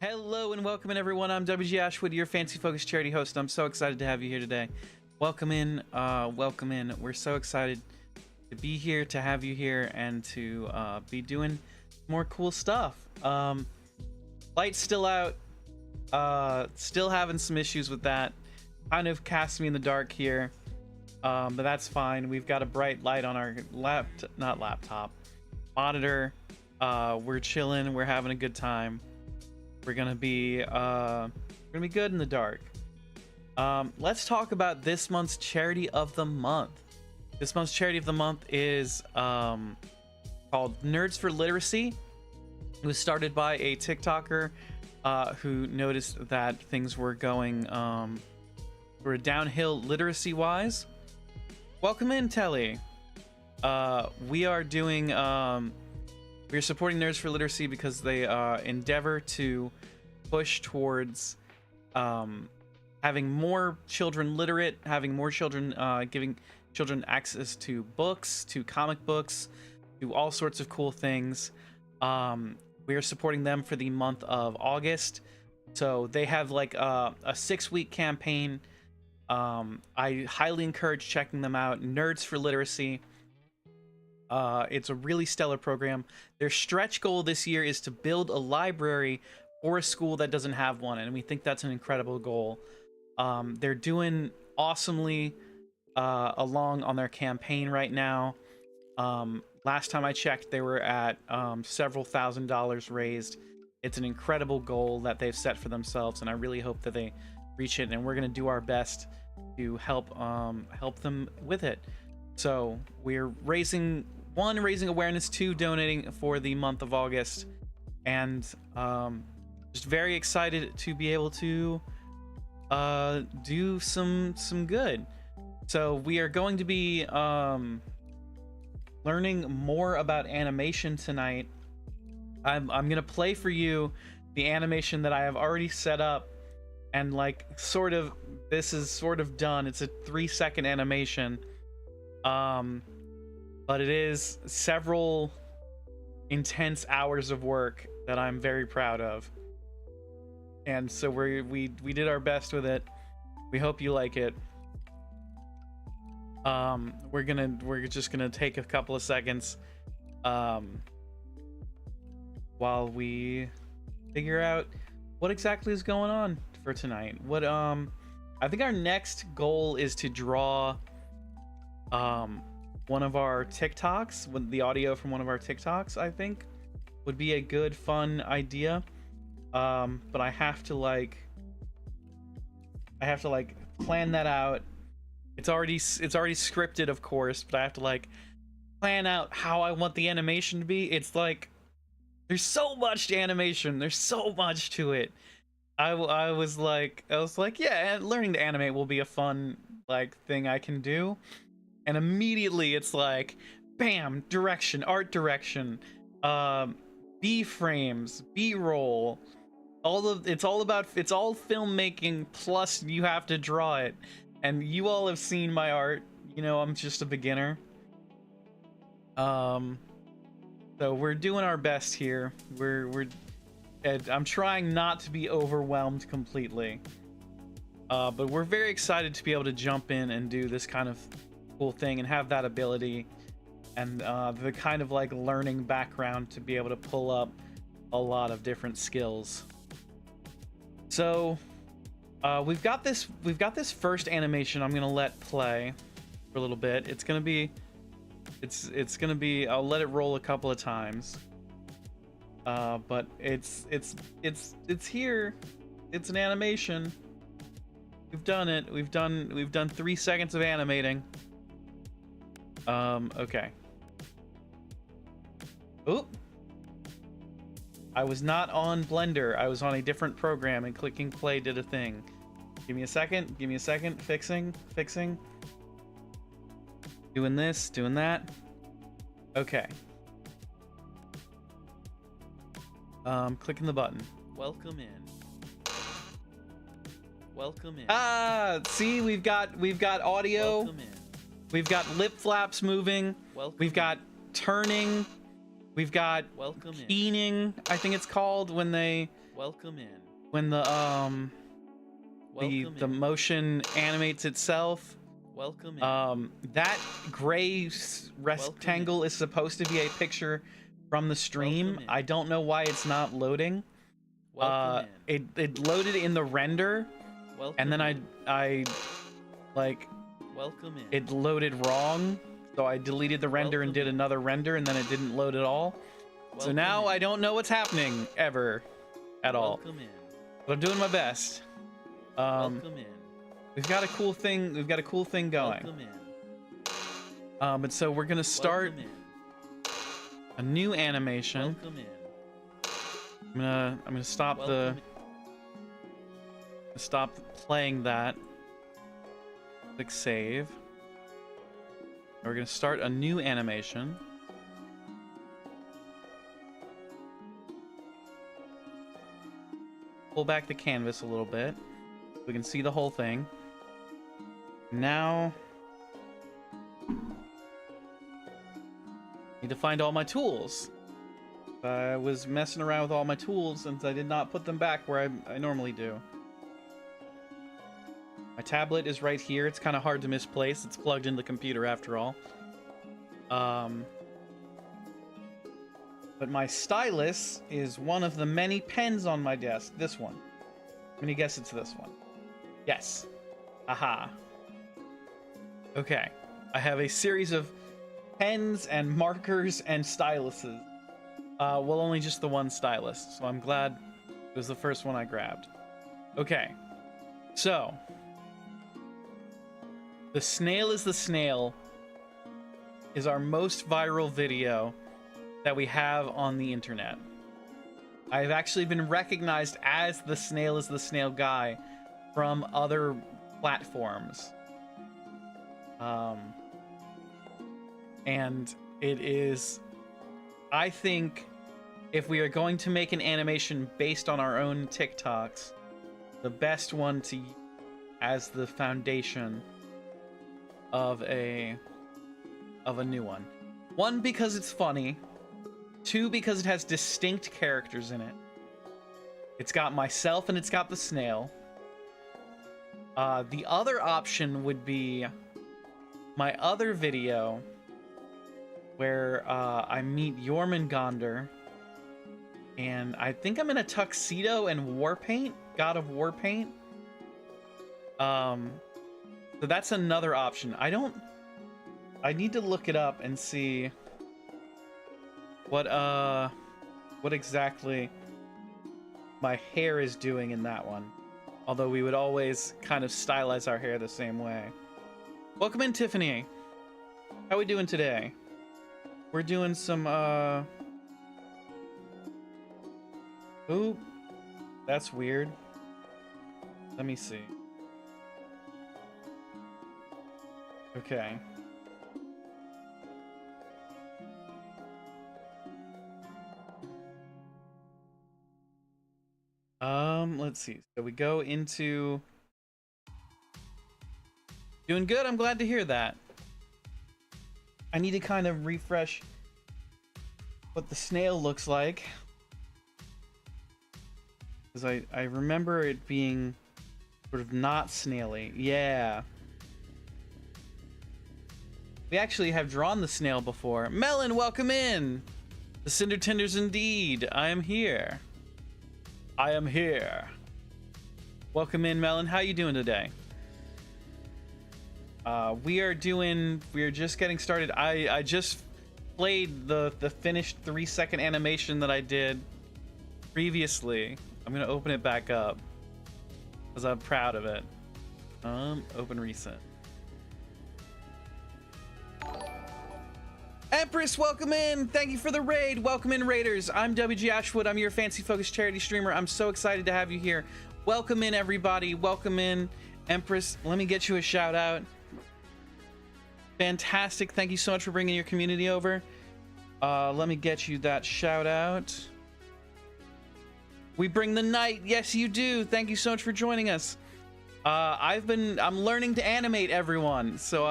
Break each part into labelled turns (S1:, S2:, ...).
S1: Hello and welcome in, everyone. I'm WG Ashwood, your fancy focused charity host. I'm so excited to have you here today. Welcome in, welcome in. We're so excited to be here, to have you here, and to be doing more cool stuff. Light's still out, still having some issues with that. Kind of casts me in the dark here, but that's fine. We've got a bright light on our monitor. We're chilling, we're having a good time. We're gonna be good in the dark. Let's talk about this month's charity of the month. This month's charity of the month is called Nerds for Literacy. It was started by a TikToker who noticed that things were going were downhill literacy wise. Welcome in, Telly. We are doing we're supporting Nerds for Literacy because they endeavor to push towards having more children literate, having more children, giving children access to books, to comic books, to all sorts of cool things. We are supporting them for the month of August. So they have like a 6-week campaign. I highly encourage checking them out. Nerds for Literacy. It's a really stellar program. Their stretch goal this year is to build a library for a school that doesn't have one, and we think that's an incredible goal. They're doing awesomely along on their campaign right now. Last time I checked, they were at several $1,000s raised. It's an incredible goal that they've set for themselves, and I really hope that they reach it, and we're going to do our best to help them with it. So we're raising awareness, 2, donating for the month of August, and just very excited to be able to do some good. So we are going to be learning more about animation tonight. I'm gonna play for you the animation that I have already set up, and like this is sort of done. It's a 3-second animation. But it is several intense hours of work that I'm very proud of, and so we did our best with it. We hope you like it. We're just gonna take a couple of seconds while we figure out what exactly is going on for tonight. I think our next goal is to draw one of our TikToks, with the audio from one of our TikToks. I think would be a good, fun idea. But I have to like plan that out. It's already scripted, of course, but I have to like plan out how I want the animation to be. It's like there's so much animation, there's so much to it. I was like, yeah, learning to animate will be a fun like thing I can do. And immediately it's like, bam, direction, art direction, B-frames, B-roll, it's all filmmaking, plus you have to draw it. And you all have seen my art, you know, I'm just a beginner. So we're doing our best here. I'm trying not to be overwhelmed completely. But we're very excited to be able to jump in and do this kind of cool thing and have that ability and the kind of like learning background to be able to pull up a lot of different skills. So we've got this first animation I'm gonna let play for a little bit. It's gonna be I'll let it roll a couple of times, but it's here. It's an animation. We've done it. We've done 3 seconds of animating. Okay. Oop. I was not on Blender. I was on a different program, and clicking play did a thing. Give me a second. Give me a second. Fixing. Doing this, doing that. Okay. Clicking the button. Welcome in. Welcome in. Ah, see, we've got audio. Welcome in. We've got lip flaps moving. Welcome. We've got turning. We've got
S2: Welcome in.
S1: keening, I think it's called, when they
S2: Welcome in.
S1: when the
S2: Welcome
S1: the
S2: in.
S1: motion animates itself.
S2: Welcome in.
S1: That gray rectangle is supposed to be a picture from the stream.
S2: Welcome in.
S1: I don't know why it's not loading.
S2: Welcome in.
S1: It loaded in the render,
S2: Welcome
S1: and then
S2: in.
S1: I like
S2: Welcome in.
S1: it loaded wrong, so I deleted the render and
S2: Welcome
S1: did
S2: in.
S1: another render, and then it didn't load at all. So
S2: Welcome
S1: now
S2: in.
S1: I don't know what's happening ever at all.
S2: Welcome in.
S1: But I'm doing my best.
S2: Welcome in.
S1: We've got a cool thing. We've got a cool thing going.
S2: Welcome in.
S1: And so we're gonna start
S2: Welcome in.
S1: a new animation.
S2: Welcome in.
S1: I'm gonna stop
S2: Welcome
S1: stop playing that. Click save. And we're gonna start a new animation. Pull back the canvas a little bit so we can see the whole thing. Now need to find all my tools. I was messing around with all my tools since I did not put them back where I normally do. My tablet is right here. It's kind of hard to misplace. It's plugged into the computer after all. But my stylus is one of the many pens on my desk. This one. I'm gonna guess it's this one. Yes. Aha. Okay. I have a series of pens and markers and styluses. Well, only just the one stylus, so I'm glad it was the first one I grabbed. Okay. So, The Snail is the Snail is our most viral video that we have on the internet. I've actually been recognized as the Snail is the Snail guy from other platforms. And it is, I think, if we are going to make an animation based on our own TikToks, the best one to use as the foundation of a new one. One, because it's funny. Two, because it has distinct characters in it. It's got myself and it's got the snail. The other option would be my other video where I meet Jormungandr, and I think I'm in a tuxedo and war paint, God of War paint. So that's another option. I need to look it up and see what exactly my hair is doing in that one. Although we would always kind of stylize our hair the same way. Welcome in, Tiffany. How we doing today? We're doing some Ooh, that's weird. Let me see. Okay. Let's see. So we go into doing good. I'm glad to hear that. I need to kind of refresh what the snail looks like, because I remember it being sort of not snaily. Yeah. We actually have drawn the snail before. Melon, welcome in. The Cinder Tenders indeed. I am here. I am here. Welcome in, Melon. How you doing today? We are just getting started. I just played the finished 3-second animation that I did previously. I'm gonna open it back up because I'm proud of it. Open recent. Empress, welcome in. Thank you for the raid. Welcome in, Raiders. I'm WG Ashwood. I'm your fancy focused charity streamer. I'm so excited to have you here. Welcome in, everybody. Welcome in, Empress. Let me get you a shout out. Fantastic. Thank you so much for bringing your community over. Let me get you that shout out. We bring the night. Yes, you do. Thank you so much for joining us. I'm learning to animate, everyone. So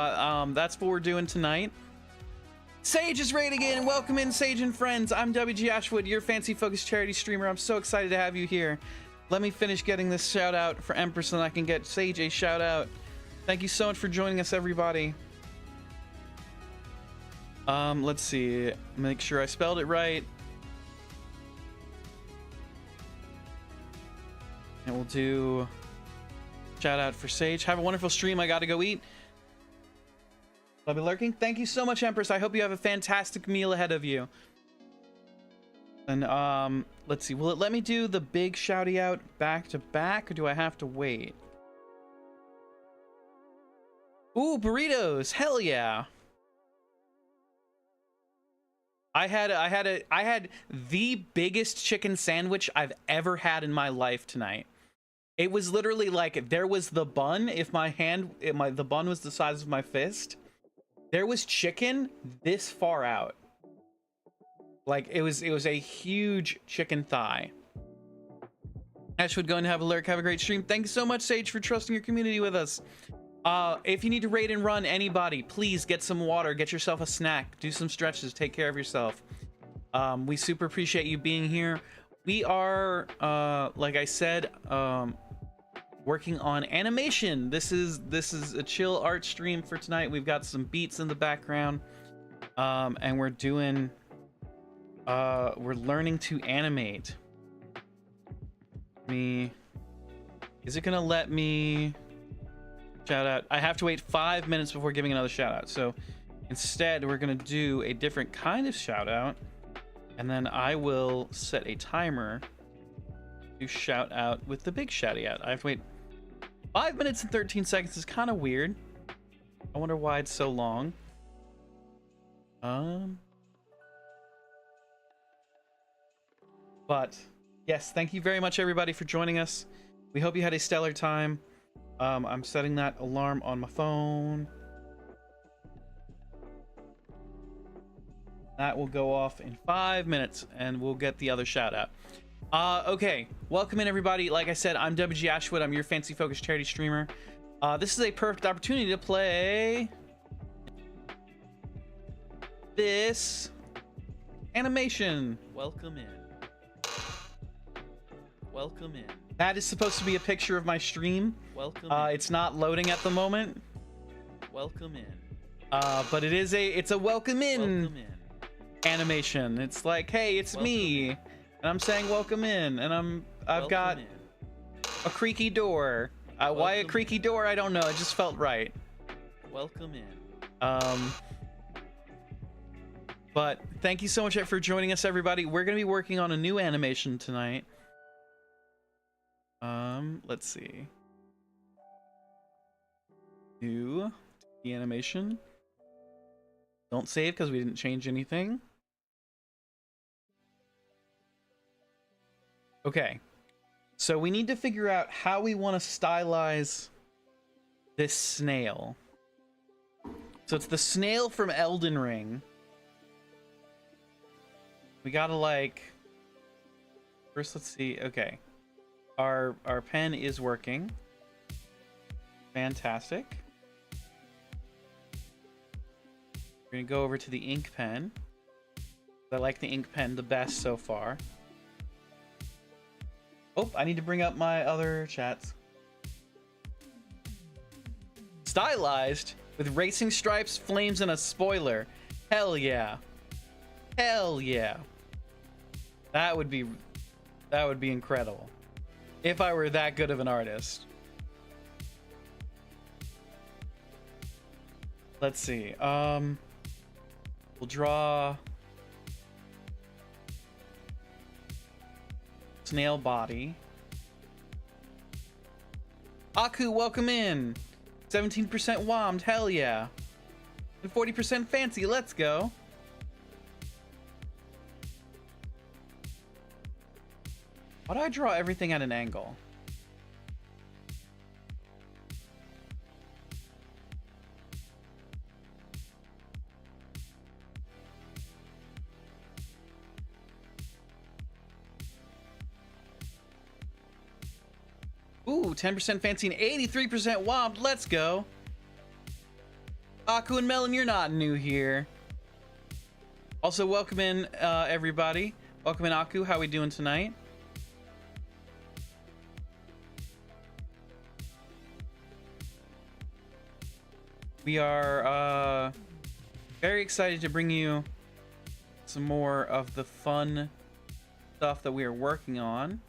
S1: that's what we're doing tonight. Sage is raiding in. Welcome in, Sage and friends. I'm WG Ashwood, your fancy focused charity streamer. I'm so excited to have you here. Let me finish getting this shout out for Empress and I can get Sage a shout out. Thank you so much for joining us, everybody. Let's see. Make sure I spelled it right. And we'll do shout out for Sage. Have a wonderful stream. I gotta go eat. I'll be lurking. Thank you so much, Empress. I hope you have a fantastic meal ahead of you. And let's see. Will it let me do the big shouty out back to back, or do I have to wait? Ooh, burritos. Hell yeah. I had the biggest chicken sandwich I've ever had in my life tonight. It was literally like there was the bun. If the bun was the size of my fist, there was chicken this far out. Like it was a huge chicken thigh. Ashwood, go and have a lurk. Have a great stream. Thank you so much, Sage, for trusting your community with us. If you need to raid and run anybody, please get some water, get yourself a snack, do some stretches, take care of yourself. We super appreciate you being here. We are, like I said, working on animation. This is a chill art stream for tonight. We've got some beats in the background, and we're learning to animate. Is it gonna let me shout out? I have to wait 5 minutes before giving another shout out. So instead, we're gonna do a different kind of shout out, and then I will set a timer to shout out with the big shouty out. I have to wait 5 minutes and 13 seconds. Is kind of weird. I wonder why it's so long. But yes, thank you very much, everybody, for joining us. We hope you had a stellar time. I'm setting that alarm on my phone. That will go off in 5 minutes, and we'll get the other shout out. Okay, welcome in, everybody. Like I said, I'm WG Ashwood. I'm your fancy focused charity streamer. This is a perfect opportunity to play this animation.
S2: Welcome in. Welcome in.
S1: That is supposed to be a picture of my stream.
S2: Welcome in.
S1: It's not loading at the moment.
S2: Welcome in.
S1: But it's a welcome in,
S2: welcome in
S1: animation. It's like, hey, it's welcome me, in. And I'm saying welcome in, and I've got in. A creaky door. Why a creaky in. Door? I don't know. It just felt right.
S2: Welcome in.
S1: But thank you so much for joining us, everybody. We're gonna be working on a new animation tonight. Let's see. New the animation. Don't save because we didn't change anything. Okay. So we need to figure out how we want to stylize this snail. So it's the snail from Elden Ring. We gotta first let's see. Okay. Our pen is working. Fantastic. We're gonna go over to the ink pen. I like the ink pen the best so far. Oh, I need to bring up my other chats. Stylized with racing stripes, flames, and a spoiler. Hell yeah. Hell yeah. That would be incredible. If I were that good of an artist. Let's see. We'll draw snail body. Aku, welcome in. 17% wommed, hell yeah. And 40% fancy, let's go. Why do I draw everything at an angle? Ooh, 10% fancy and 83% womp. Let's go. Aku and Melon, you're not new here. Also, welcome in, everybody. Welcome in, Aku. How we doing tonight? We are very excited to bring you some more of the fun stuff that we are working on.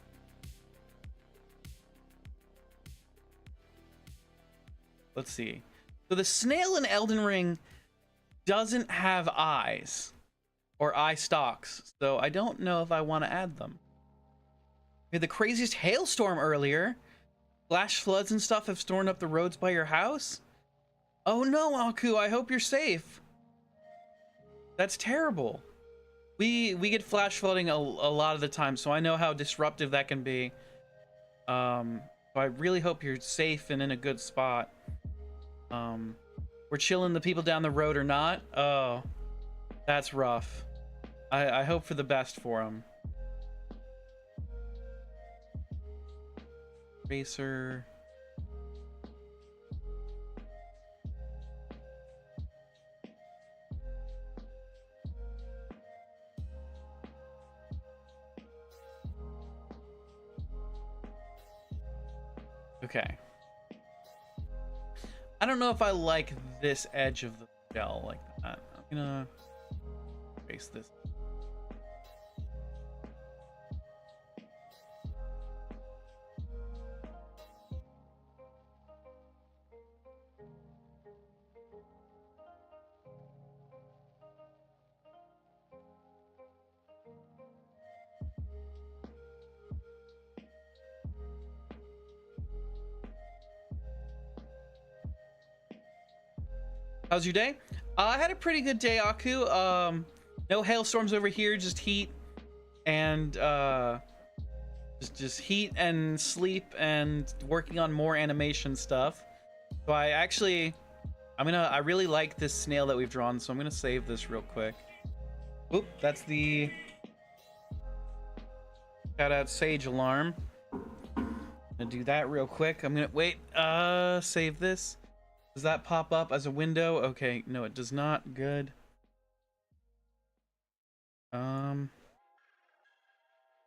S1: Let's see. So the snail in Elden Ring doesn't have eyes or eye stalks, so I don't know if I want to add them. We had the craziest hailstorm earlier. Flash floods and stuff have stormed up the roads by your house. Oh no, Aku, I hope you're safe. That's terrible. We get flash flooding a lot of the time, so I know how disruptive that can be. So I really hope you're safe and in a good spot. We're chilling. The people down the road are not. Oh, that's rough. I hope for the best for them. Racer. Okay. I don't know if I like this edge of the shell like that. I'm gonna erase this. How's your day? I had a pretty good day, Aku. No hailstorms over here, just heat and just heat and sleep and working on more animation stuff. So I really like this snail that we've drawn, so I'm gonna save this real quick. Oop, that's the shout out Sage alarm. Gonna do that real quick. I'm gonna wait, save this. Does that pop up as a window? Okay, no, it does not. Good.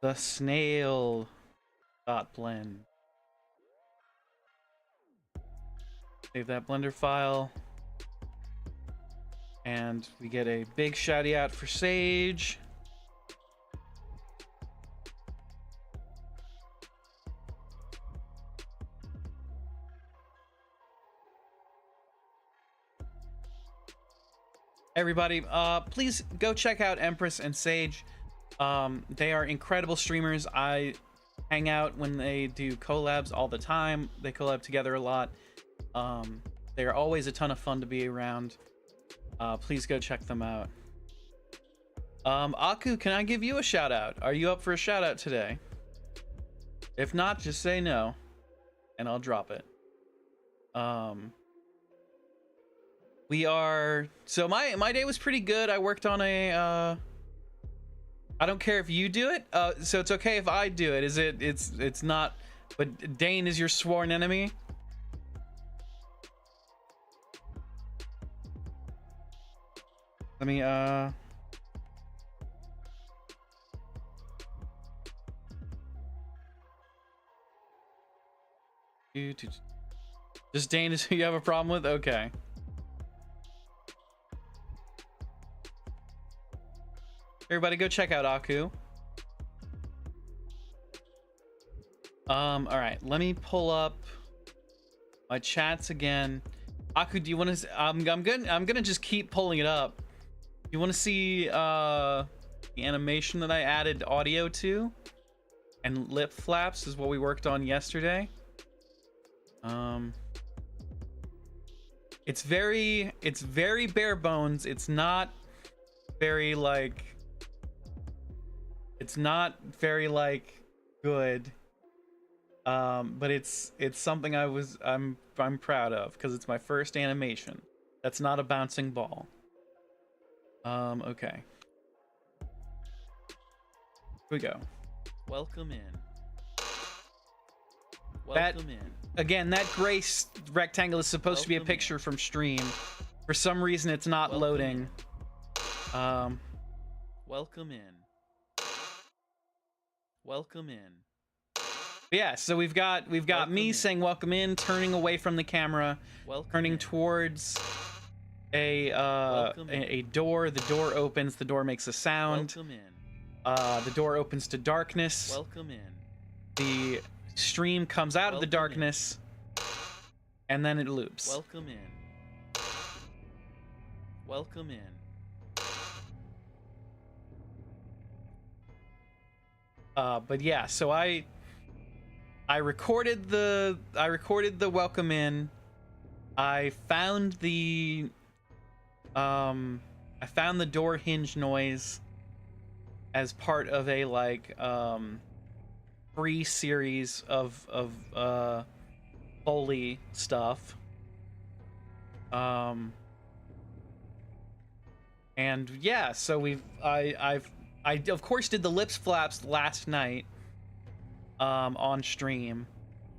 S1: The snail dot blend. Save that Blender file. And we get a big shouty out for Sage. Everybody, please go check out Empress and Sage. They are incredible streamers. I hang out when they do collabs all the time. They collab together a lot. They are always a ton of fun to be around. Please go check them out. Aku, can I give you a shout out? Are you up for a shout out today? If not, just say no and I'll drop it. So my day was pretty good. I worked on a I don't care if you do it, so it's okay if I do it. It's not, but Dane is your sworn enemy. Let me just Dane is who you have a problem with? Okay. Everybody go check out Aku. All right, let me pull up my chats again. Aku, do you want to? I'm gonna just keep pulling it up. You want to see the animation that I added audio to, and lip flaps is what we worked on yesterday. It's very bare bones. It's not very like. It's not very like good, but it's something I'm proud of because it's my first animation. That's not a bouncing ball. Okay. Here we go.
S2: Welcome in.
S1: Welcome in. Again, that gray rectangle is supposed to be a picture from stream. For some reason, it's not loading.
S2: Welcome in. Welcome in.
S1: But yeah, so we've got
S2: Welcome
S1: me
S2: in.
S1: saying welcome in, turning away from the camera,
S2: Welcome
S1: turning
S2: in.
S1: towards a
S2: Welcome in.
S1: a door. The door opens. The door makes a sound.
S2: Welcome in.
S1: The door opens to darkness.
S2: Welcome in.
S1: The stream comes out of the
S2: Welcome in.
S1: darkness, and then it loops.
S2: Welcome in. Welcome in.
S1: But yeah, so I recorded the welcome in. I found the door hinge noise as part of a like free series of Foley stuff. And yeah, so I of course did the lips flaps last night on stream,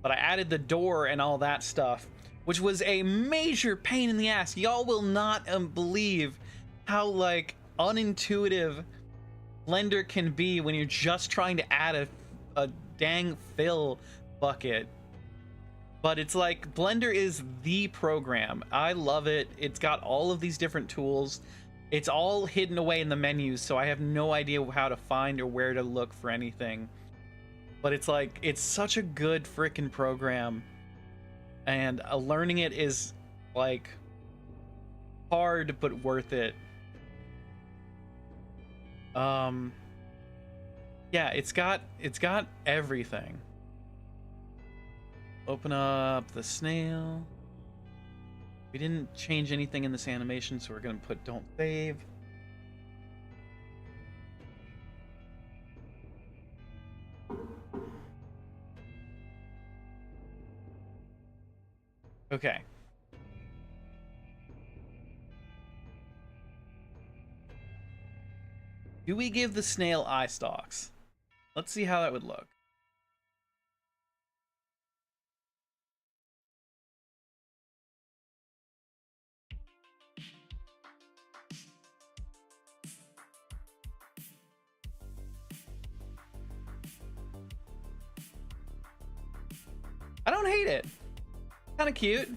S1: but I added the door and all that stuff, which was a major pain in the ass. Y'all will not believe how like unintuitive Blender can be when you're just trying to add a dang fill bucket. But it's like Blender is the program. I love it. It's got all of these different tools. It's all hidden away in the menus, so I have no idea how to find or where to look for anything. But it's like, it's such a good freaking program. And learning it is like hard but worth it. Yeah, it's got everything. Open up the snail. We didn't change anything in this animation, so we're gonna put don't save. Okay. Do we give the snail eye stalks? Let's see how that would look. I don't hate it. Kind of cute.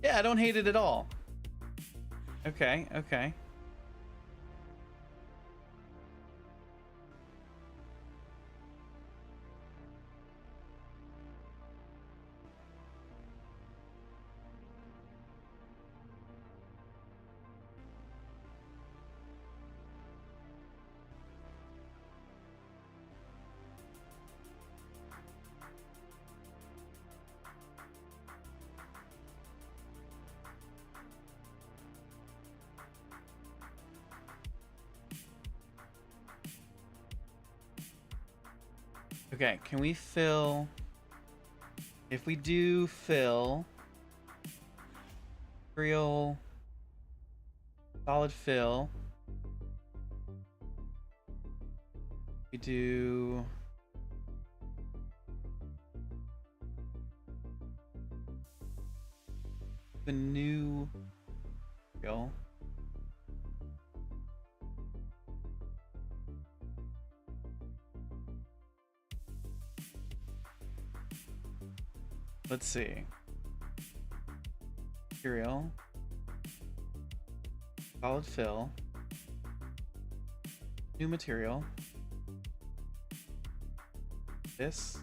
S1: Yeah, I don't hate it at all. Okay, okay. Okay, can we fill? If we do fill, real solid fill, we do the new fill. Let's see. Material. Solid fill. New material. This.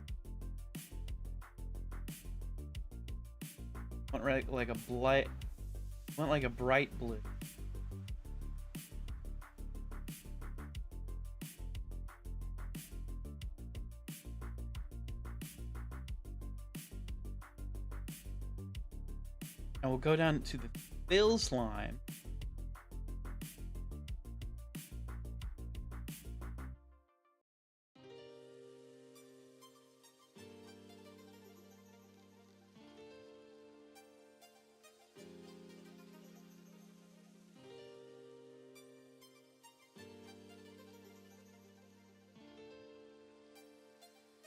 S1: Want like a bright blue. And we'll go down to the fills line.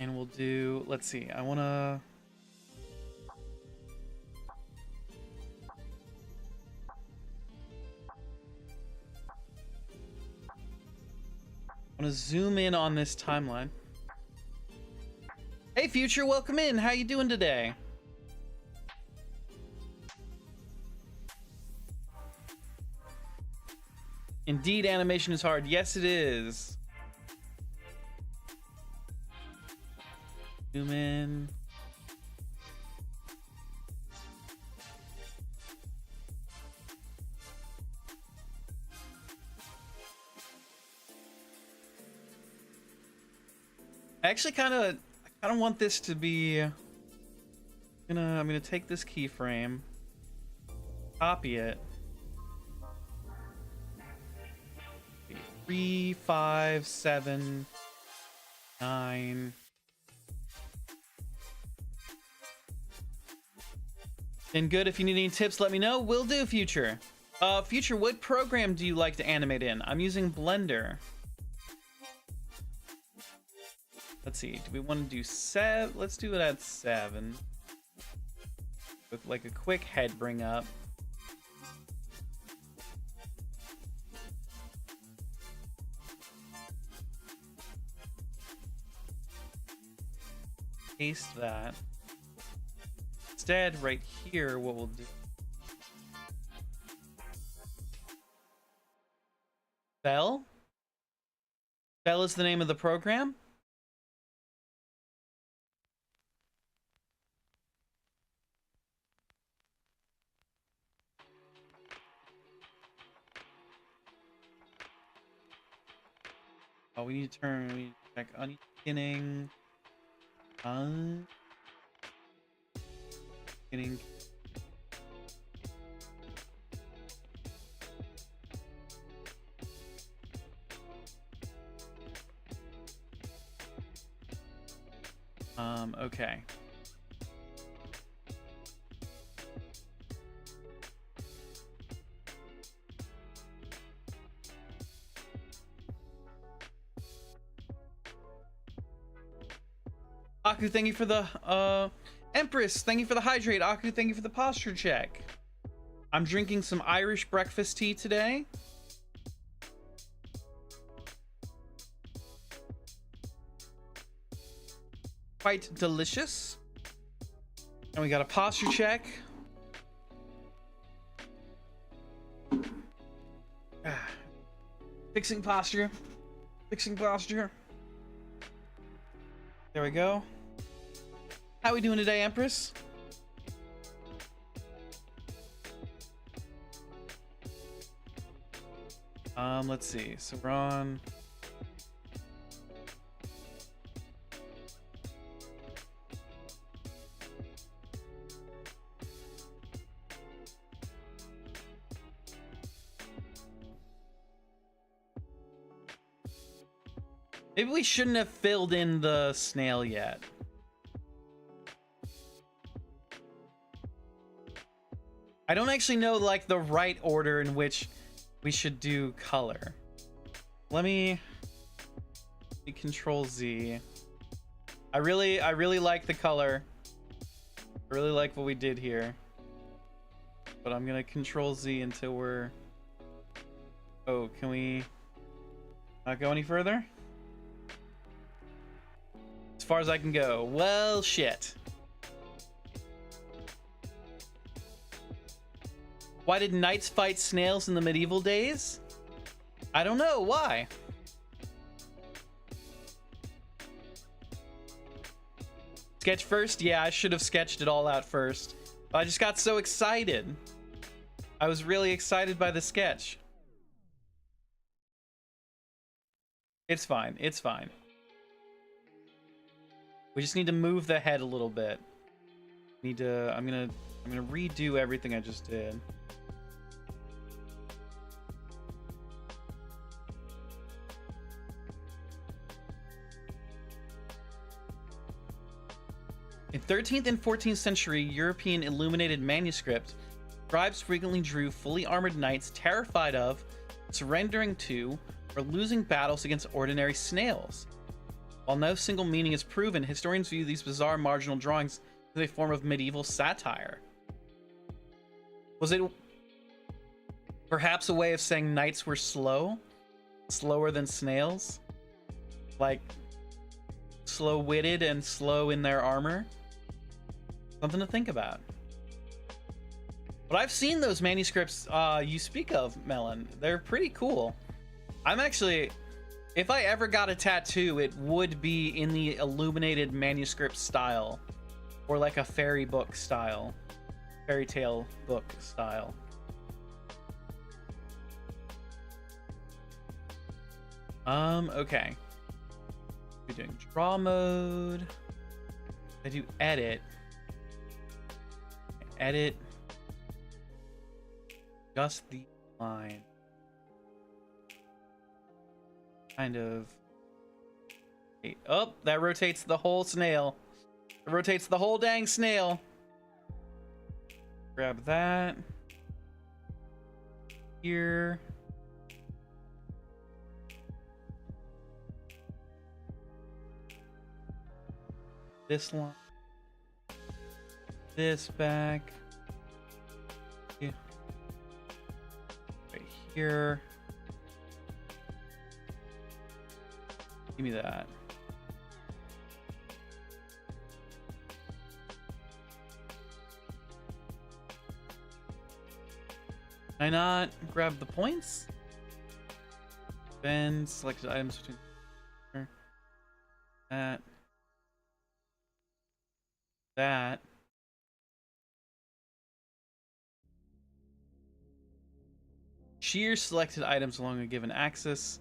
S1: And we'll do, let's see, I want to... zoom in on this timeline. Hey Future, welcome in. How you doing today? Indeed, animation is hard. Yes, it is. Zoom in. I actually kind of want this to be. I'm gonna take this keyframe, copy it. 3, 5, 7, 9. And good. If you need any tips, let me know. Will do, Future. Future, what program do you like to animate in? I'm using Blender. Let's see. Do we want to do 7? Let's do it at 7. With like a quick head bring up. Paste that. Instead, right here, what we'll do. Bell? Bell is the name of the program? Oh, we need to check on beginning. Beginning. Okay. Aku, thank you for the Empress, thank you for the hydrate. Aku, thank you for the posture check. I'm drinking some Irish breakfast tea today. Quite delicious. And we got a posture check. Fixing posture. Fixing posture. There we go. How we doing today, Empress? Let's see. So we're on. Maybe we shouldn't have filled in the snail yet. I don't actually know like the right order in which we should do color. Let me Control Z. I really like the color. I really like what we did here. But I'm gonna Control Z until we're. Oh, can we not go any further? As far as I can go. Well, shit. Why did knights fight snails in the medieval days? I don't know. Why? Sketch first? Yeah, I should have sketched it all out first. But I just got so excited. I was really excited by the sketch. It's fine. It's fine. We just need to move the head a little bit. I'm gonna redo everything I just did. In 13th and 14th century European illuminated manuscript, scribes frequently drew fully armored knights terrified of, surrendering to, or losing battles against ordinary snails. While no single meaning is proven, historians view these bizarre marginal drawings as a form of medieval satire. Was it perhaps a way of saying knights were slow? Slower than snails? Like, slow-witted and slow in their armor? Something to think about. But I've seen those manuscripts you speak of, Melon. They're pretty cool. I'm actually... If I ever got a tattoo, it would be in the illuminated manuscript style. Or like a fairy book style. Fairy tale book style. Okay. We're doing draw mode. I do edit. Edit. Just the line. Kind of. Oh, that rotates the whole snail. It rotates the whole dang snail. Grab that. Here. This one. This back. Yeah. Right here. Give me that. Can I not grab the points? Then selected items between that. Shear selected items along a given axis.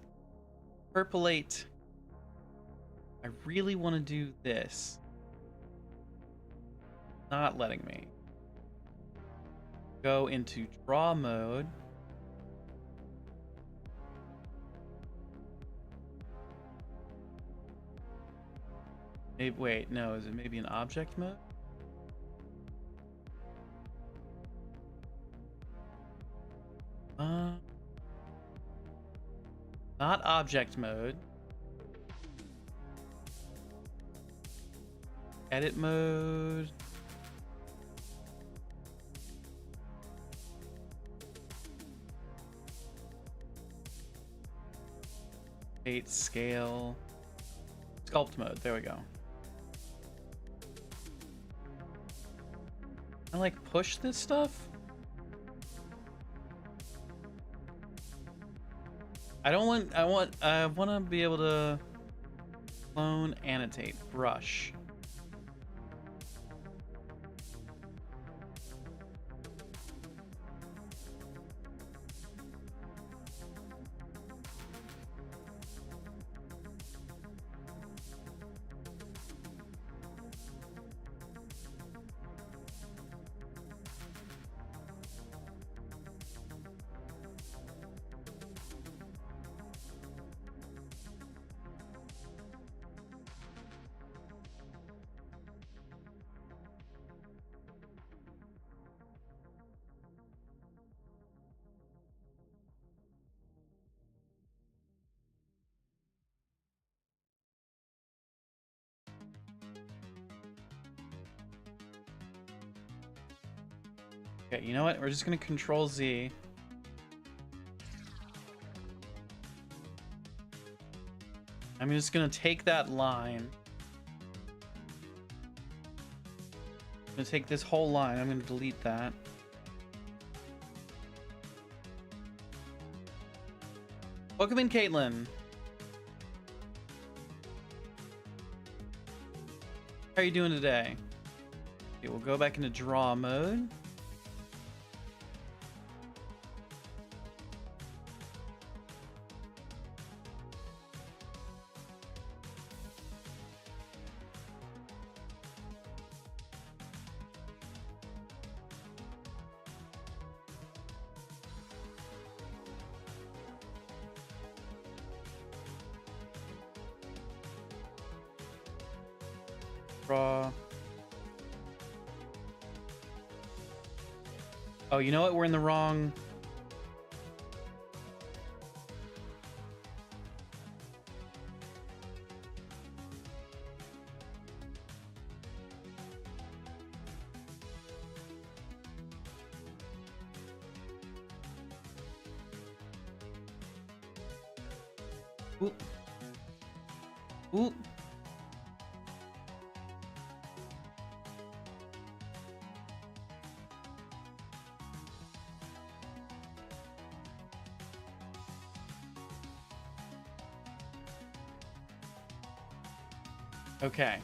S1: Perpolate. I really want to do this. Not letting me. Go into draw mode. Maybe, wait, no, is it maybe an object mode? Not object mode. Edit mode. Rotate, scale. Sculpt mode. There we go. I like push this stuff. I want to be able to clone, annotate, brush. Okay, you know what? We're just gonna Control Z. I'm just gonna take that line. I'm gonna take this whole line. I'm gonna delete that. Welcome in, Caitlin. How are you doing today? Okay, we'll go back into draw mode. Oh, you know what? We're in the wrong... Ooh. Ooh. Okay.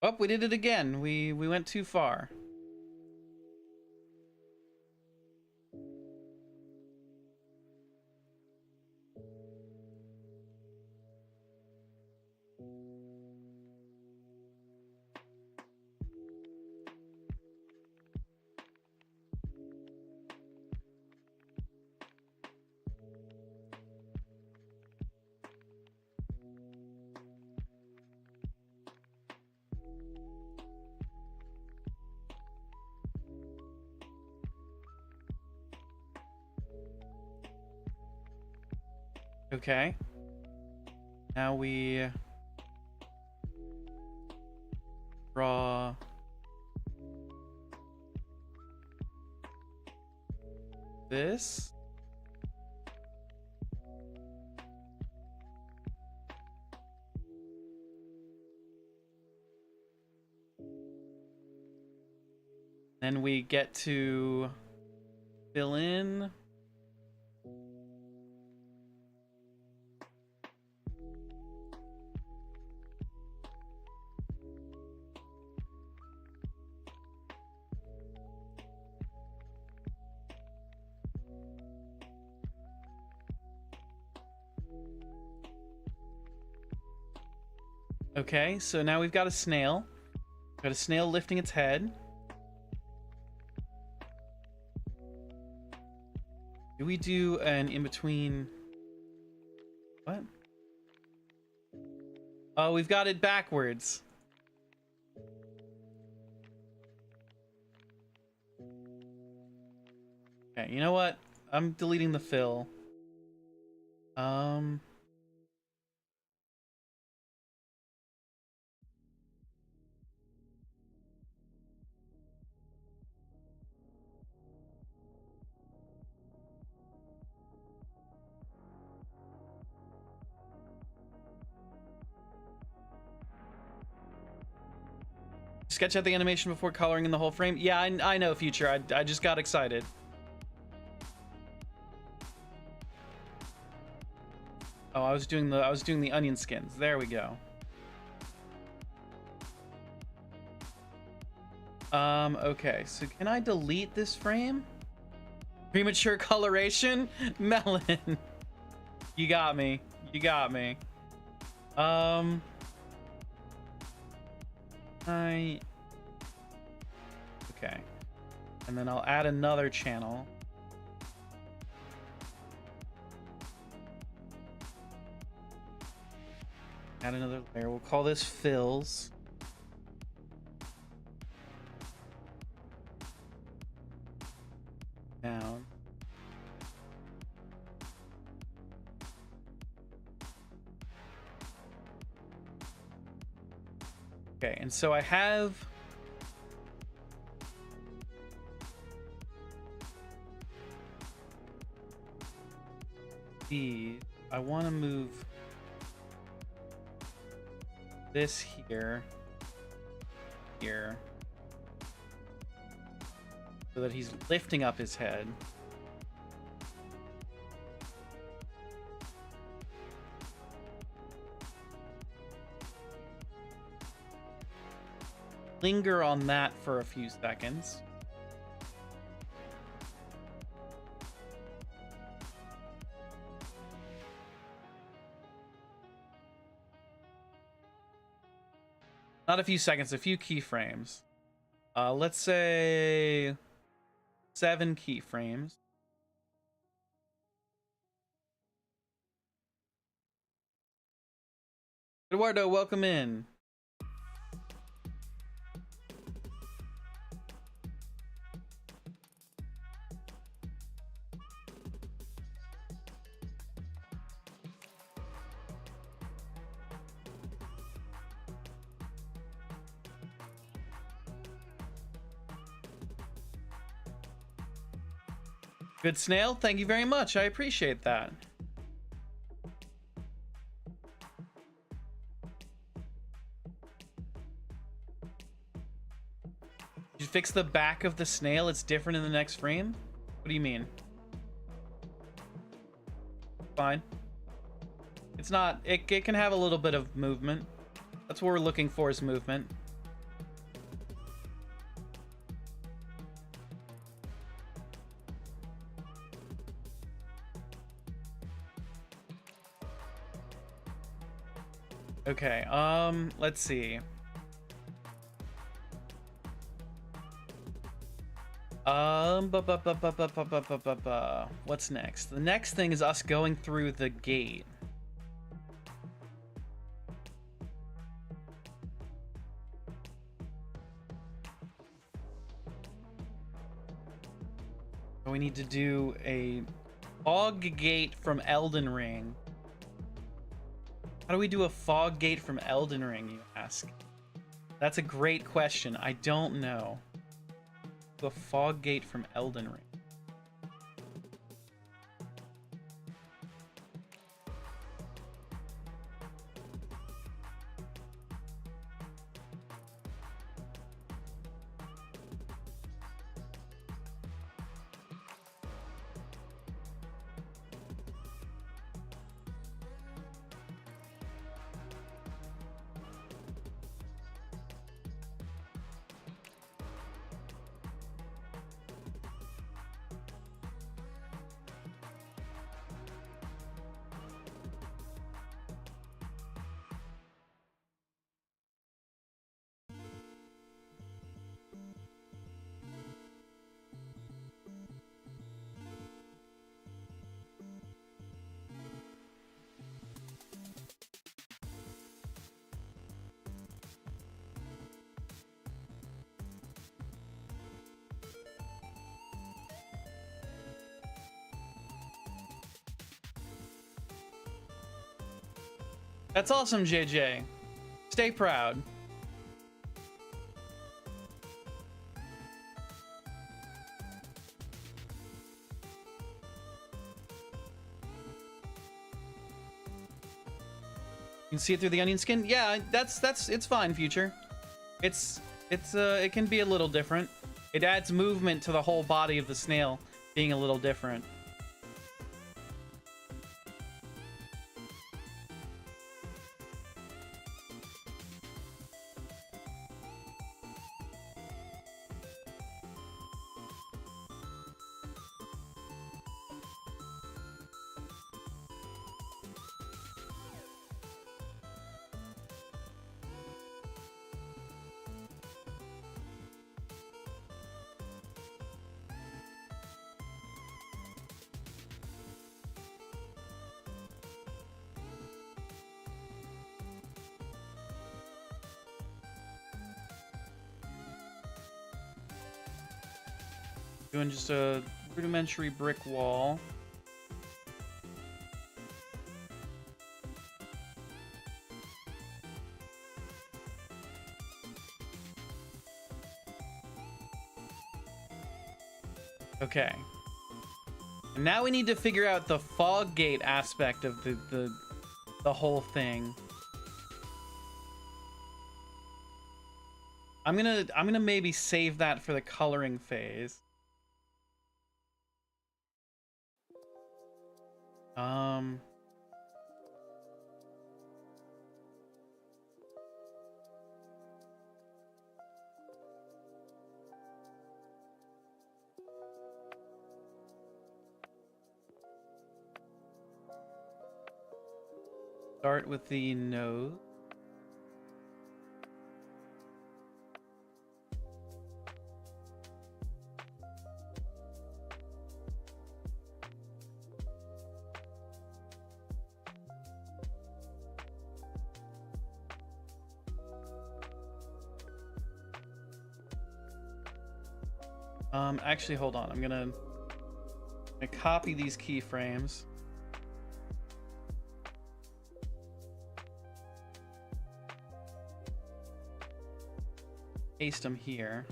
S1: Oh, we did it again. We went too far. Okay. Now we draw this. Then we get to fill in. Okay, so now we've got a snail. Got a snail lifting its head. Do we do an in-between? What? Oh, we've got it backwards. Okay, you know what? I'm deleting the fill. Sketch out the animation before coloring in the whole frame. Yeah, I know, Future. I just got excited. Oh, I was doing the onion skins. There we go. Okay, so can I delete this frame? Premature coloration? Melon. You got me. You got me. Okay. And then I'll add another channel. Add another layer. We'll call this fills. Down. Okay, and so I have these. I want to move this here, so that he's lifting up his head. Linger on that for a few seconds. Not a few seconds, a few keyframes. Let's say 7 keyframes. Eduardo, welcome in. Good snail, thank you very much. I appreciate that. Did you fix the back of the snail? It's different in the next frame? What do you mean? Fine. It's not, it can have a little bit of movement. That's what we're looking for, is movement. Okay, let's see. What's next? The next thing is us going through the gate. We need to do a fog gate from Elden Ring. How do we do a fog gate from Elden Ring, you ask? That's a great question. I don't know. Do a fog gate from Elden Ring. That's awesome, JJ. Stay proud. You can see it through the onion skin? Yeah, it's fine, Future. It can be a little different. It adds movement to the whole body of the snail being a little different. Doing just a rudimentary brick wall. Okay. And now we need to figure out the fog gate aspect of the whole thing. I'm gonna maybe save that for the coloring phase. Start with the nose. Actually, hold on. I'm gonna copy these keyframes. Paste them here.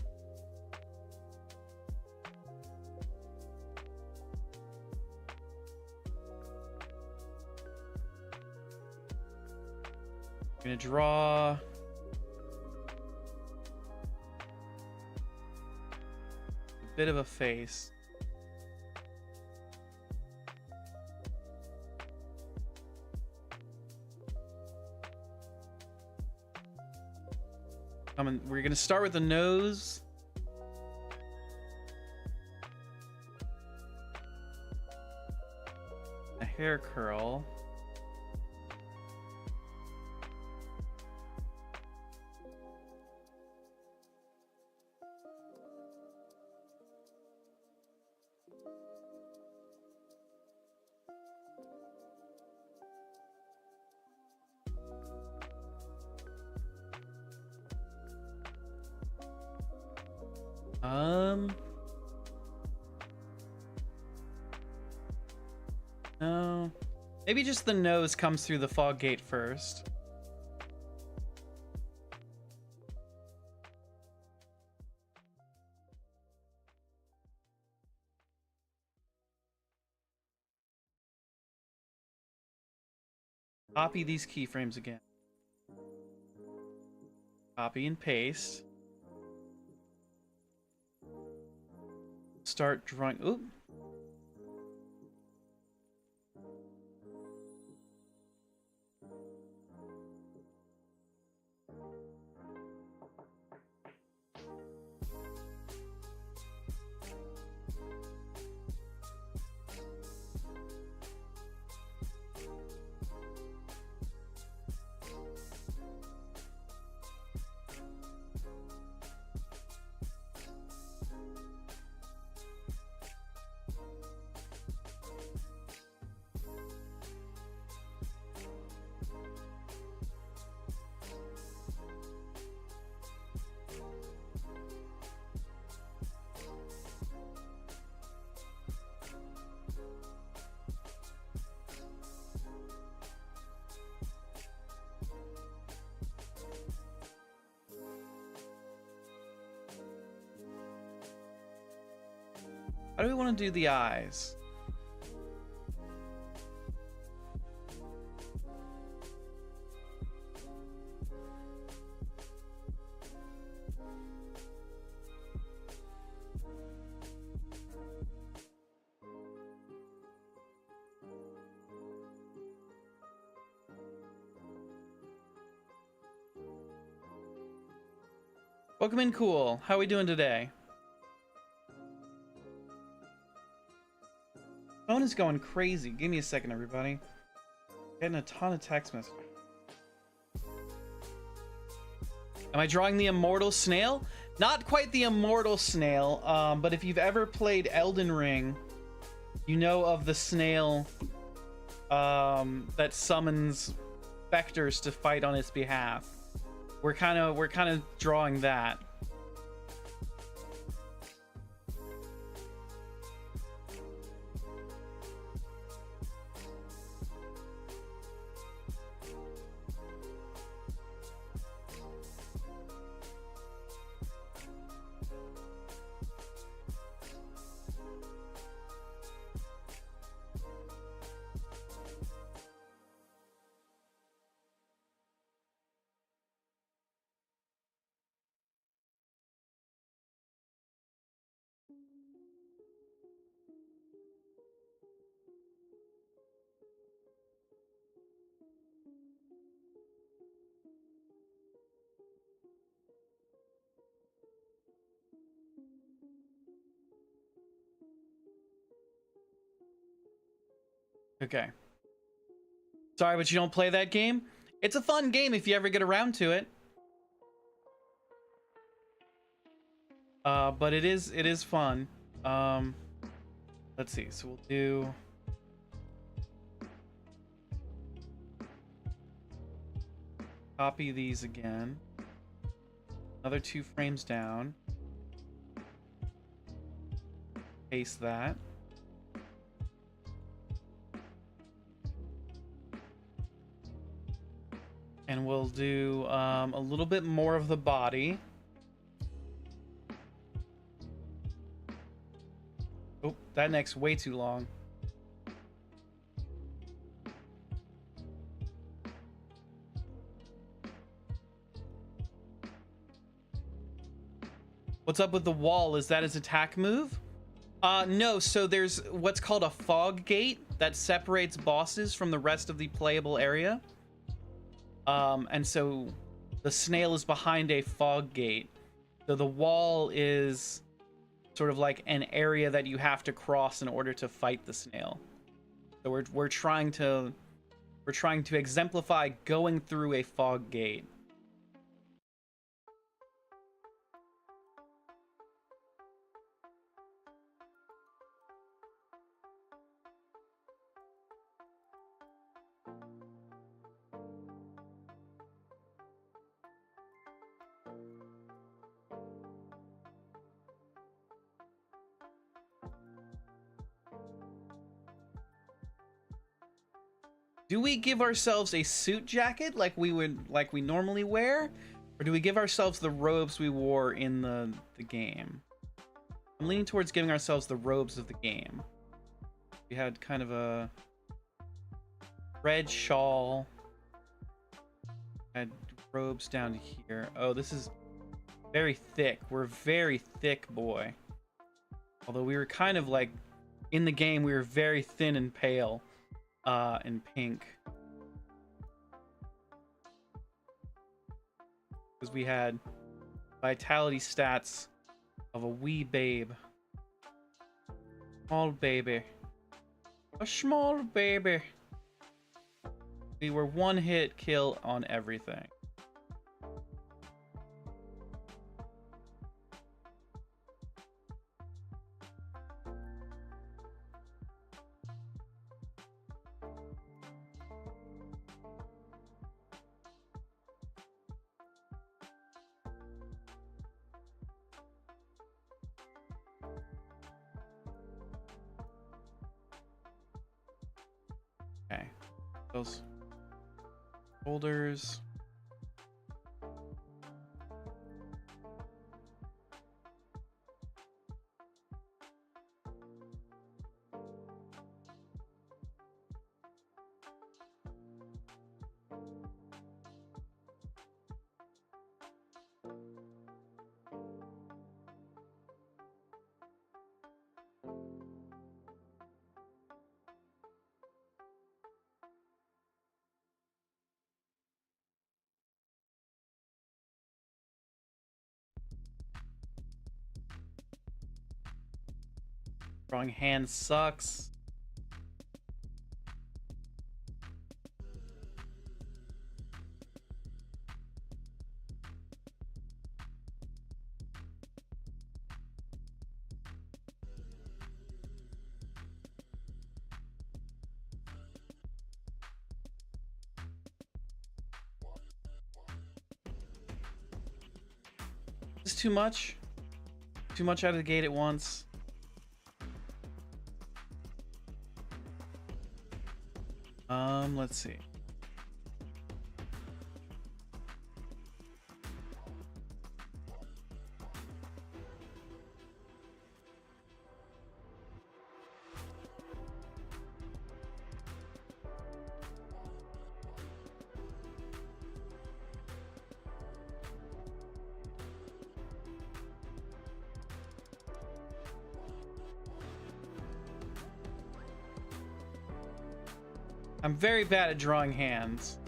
S1: We're gonna draw a bit of a face. We're gonna start with the nose. A hair curl. No. Maybe just the nose comes through the fog gate first. Copy these keyframes again. Copy and paste. Start drawing. Oop. How do we want to do the eyes? Welcome in, cool. How are we doing today? Phone is going crazy. Give me a second, everybody. Getting a ton of text messages. Am I drawing the immortal snail? Not quite the immortal snail, but if you've ever played Elden Ring, you know of the snail that summons specters to fight on its behalf. We're kind of drawing that. Okay. Sorry, but you don't play that game? It's a fun game if you ever get around to it. But it is fun. Let's see. So we'll do copy these again. Another 2 frames down. Paste that. And we'll do a little bit more of the body. Oh, that neck's way too long. What's up with the wall? Is that his attack move? No, so there's what's called a fog gate that separates bosses from the rest of the playable area. And so the snail is behind a fog gate. So the wall is sort of like an area that you have to cross in order to fight the snail. So we're trying to exemplify going through a fog gate. Do we give ourselves a suit jacket like we normally wear, or do we give ourselves the robes we wore in the game? I'm leaning towards giving ourselves the robes of the game. We had kind of a red shawl, had robes down here. Oh, this is very thick. We're very thick, boy. Although we were kind of like in the game, we were very thin and pale. In pink, because we had vitality stats of a wee babe, small baby, a small baby. We were one hit kill on everything. Okay, those shoulders. Drawing hand sucks. This is too much. Too much out of the gate at once. Let's see. I'm very bad at drawing hands.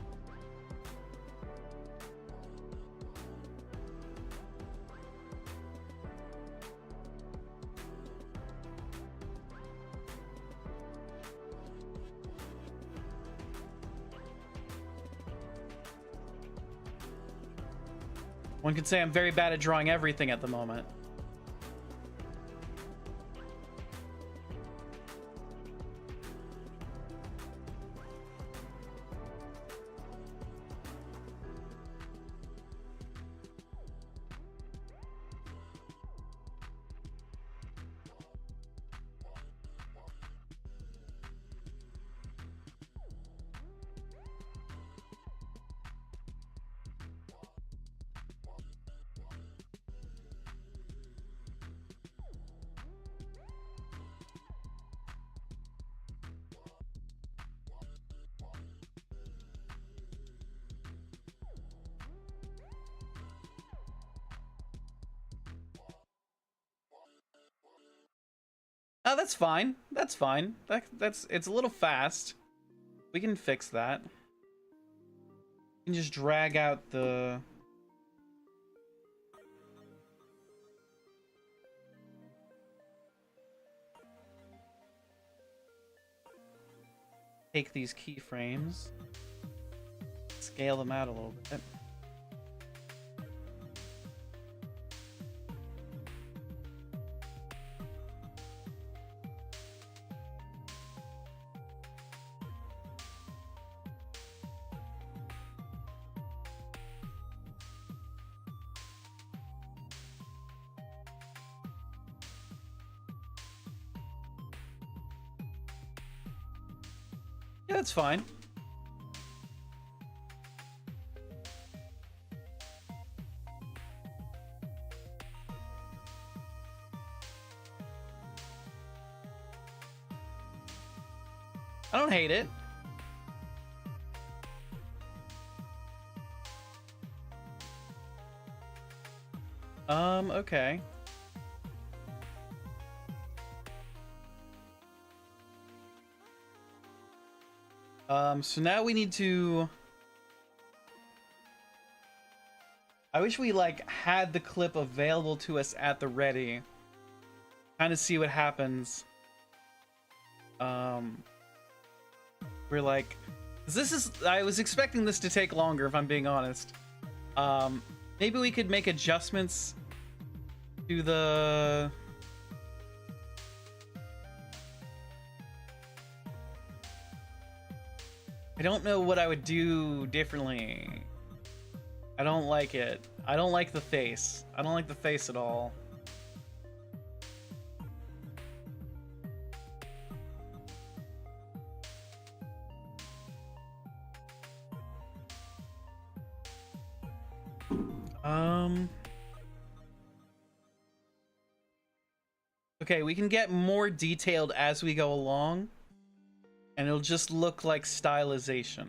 S1: One could say I'm very bad at drawing everything at the moment. Oh, that's fine. That's fine. It's a little fast. We can fix that. We can just drag out the... Take these keyframes, scale them out a little bit. Yeah, that's fine. I don't hate it. Okay. So now we need to... I wish we, like, had the clip available to us at the ready. Kind of see what happens. We're like... This is... I was expecting this to take longer, if I'm being honest. Maybe we could make adjustments to the... I don't know what I would do differently. I don't like it. I don't like the face. I don't like the face at all. Okay, we can get more detailed as we go along, and it'll just look like stylization.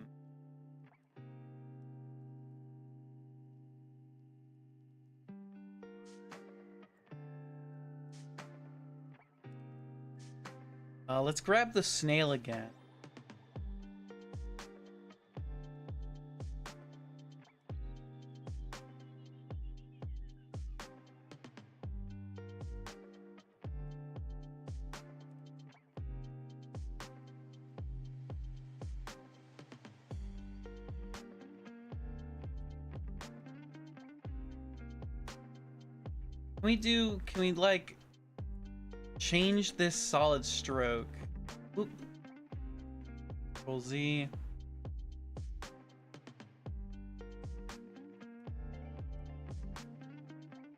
S1: Let's grab the snail again. Can we like change this solid stroke? Oop. Control Z.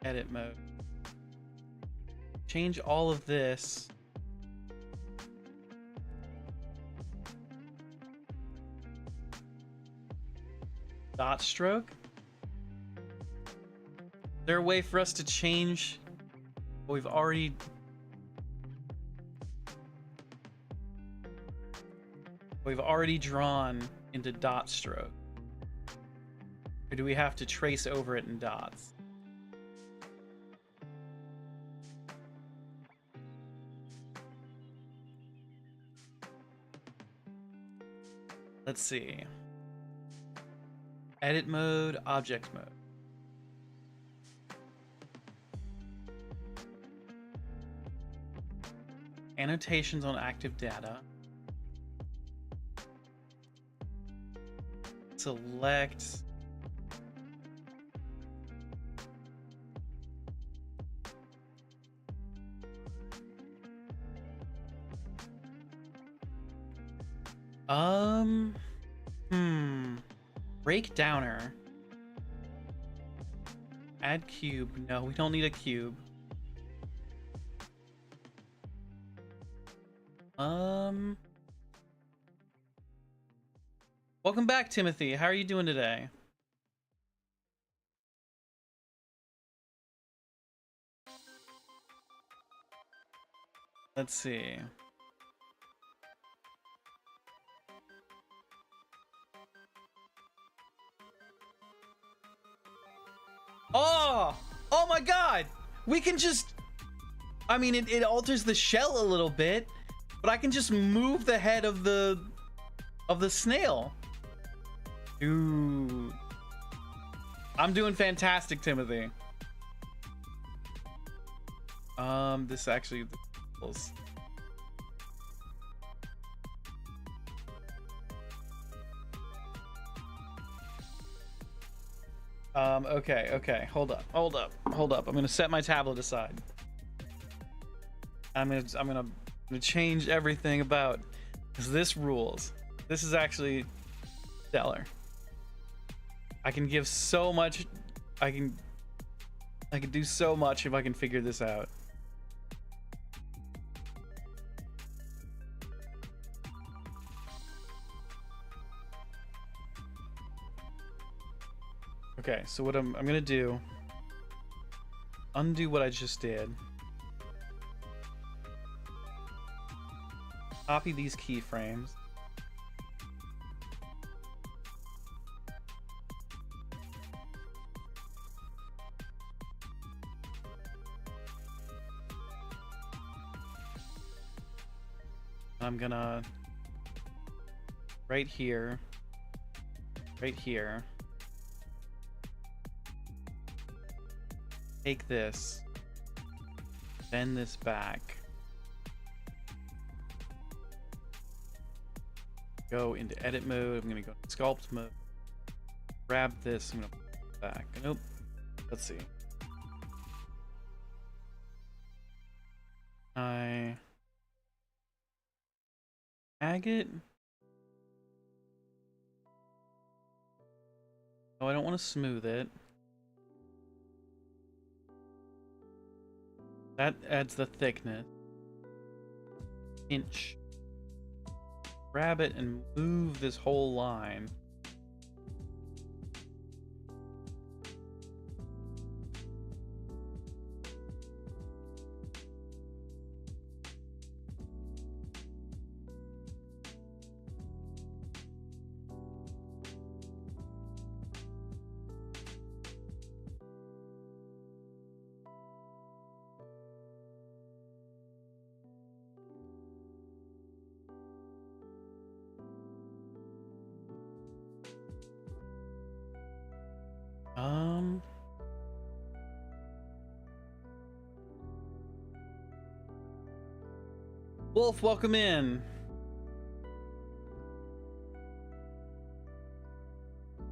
S1: Edit mode. Change all of this. Dot stroke? Is there a way for us to change what we've already... drawn into dot stroke? Or do we have to trace over it in dots? Let's see. Edit mode, object mode. Annotations on active data. Select. Breakdowner. Add cube. No, we don't need a cube. Welcome back, Timothy. How are you doing today? Let's see. Oh! Oh my god! We can just... I mean, it alters the shell a little bit, but I can just move the head of the snail. Dude, I'm doing fantastic, Timothy. This actually. Okay. Hold up. I'm gonna set my tablet aside. I'm gonna change everything about, because this rules. This is actually stellar. I can give so much. I can do so much if I can figure this out. Okay, so what I'm gonna do, undo what I just did. Copy these keyframes. I'm gonna right here, take this, bend this back, go into edit mode. I'm gonna go to sculpt mode, grab this, I'm gonna put it back. Nope. Let's see. I tag it. Oh, I don't want to smooth it. That adds the thickness. Inch. Grab it and move this whole line. Wolf, welcome in.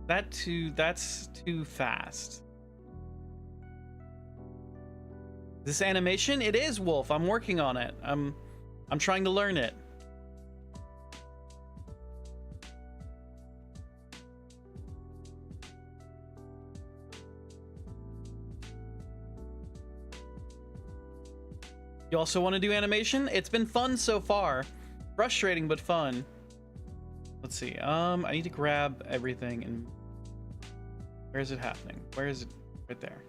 S1: That's too fast. This animation? It is, Wolf. I'm working on it. I'm trying to learn it. You also want to do animation? It's been fun so far. Frustrating, but fun. Let's see. I need to grab everything and... Where is it happening? Where is it? Right there.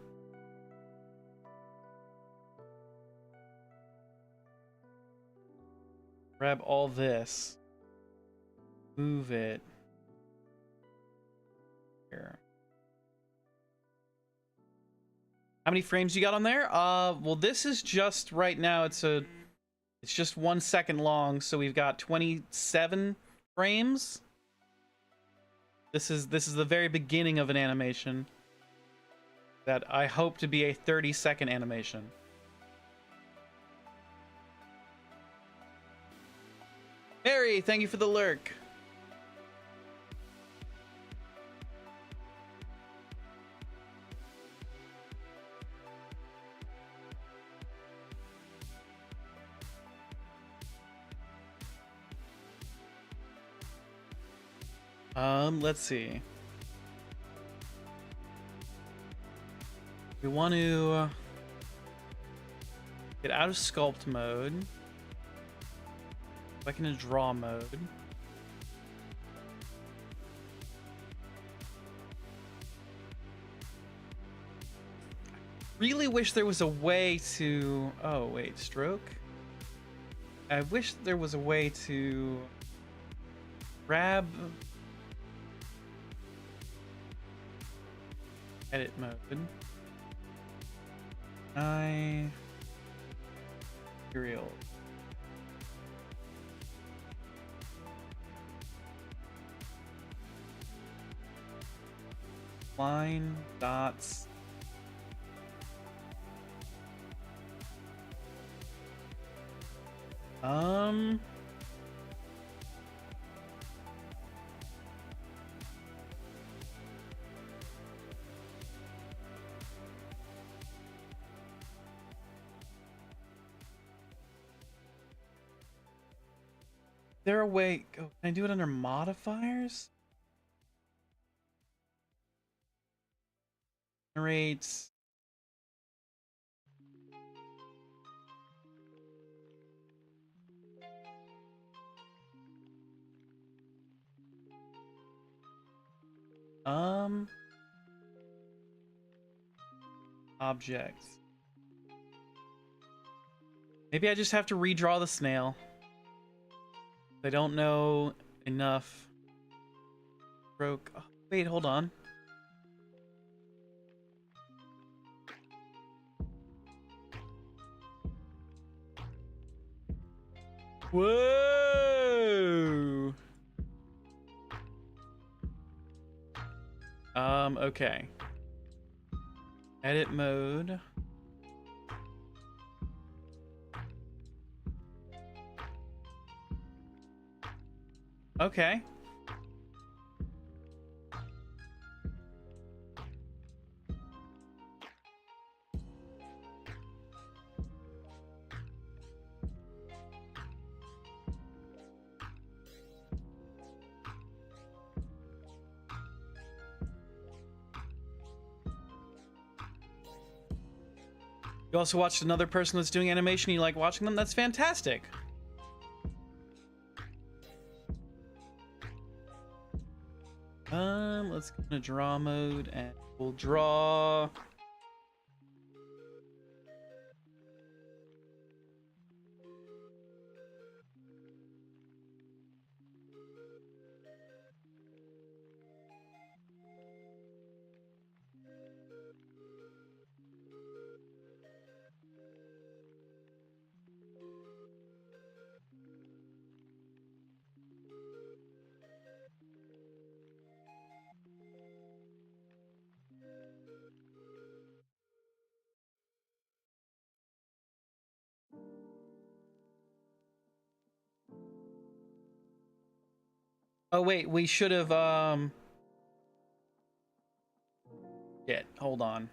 S1: Grab all this. Move it. Here. How many frames you got on there? Well, this is just right now. It's just 1 second long, so we've got 27 frames. This is the very beginning of an animation that I hope to be a 30-second animation. Mary, thank you for the lurk. Let's see. We want to get out of sculpt mode. Back into draw mode. Really wish there was a way to... Oh, wait, stroke? I wish there was a way to grab... Edit mode. Material. Line dots. Is there a way? Oh, can I do it under modifiers? Generates. Objects. Maybe I just have to redraw the snail. I don't know enough. Broke. Oh, wait, hold on. Whoa. Okay. Edit mode. Okay. You also watched another person that's doing animation. You like watching them? That's fantastic. Let's go to draw mode and we'll draw. Oh wait, we should have shit, hold on.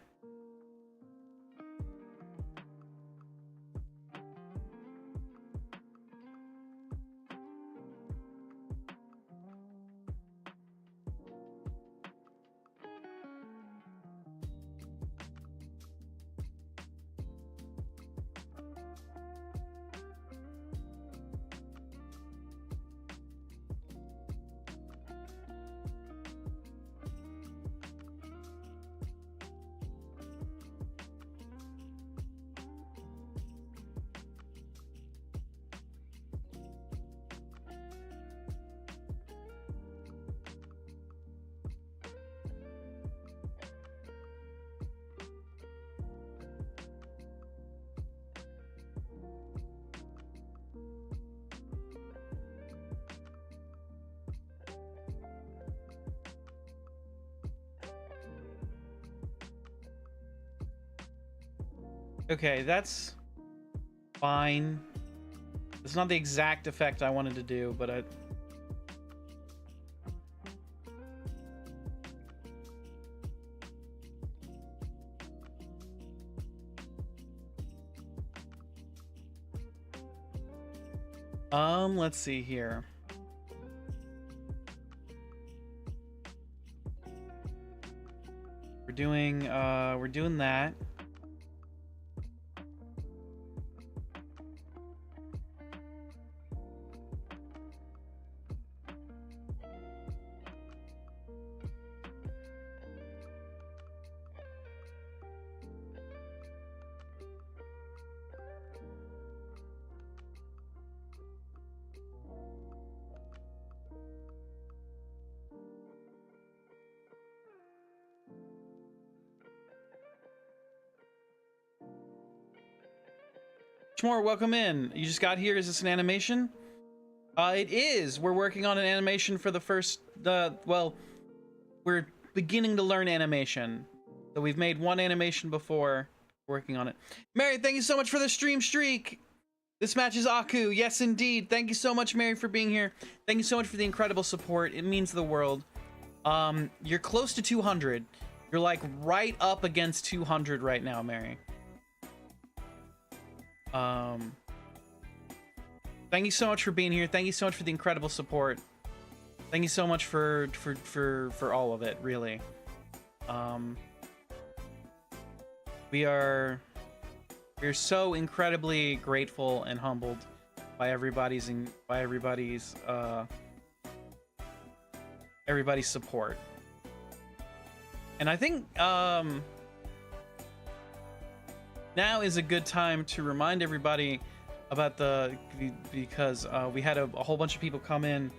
S1: Okay, that's fine. It's not the exact effect I wanted to do, but I... let's see here. We're doing that. Shmore, welcome in. You just got here. Is this an animation? It is. We're working on an animation for the first, well, we're beginning to learn animation. So we've made one animation before, working on it. Mary, thank you so much for the stream streak. This match is Aku. Yes, indeed. Thank you so much, Mary, for being here. Thank you so much for the incredible support. It means the world. You're close to 200. You're like right up against 200 right now, Mary. Thank you so much for being here. Thank you so much for the incredible support. Thank you so much for all of it, really. We're so incredibly grateful and humbled by everybody's support. And I think now is a good time to remind everybody about because we had a whole bunch of people come in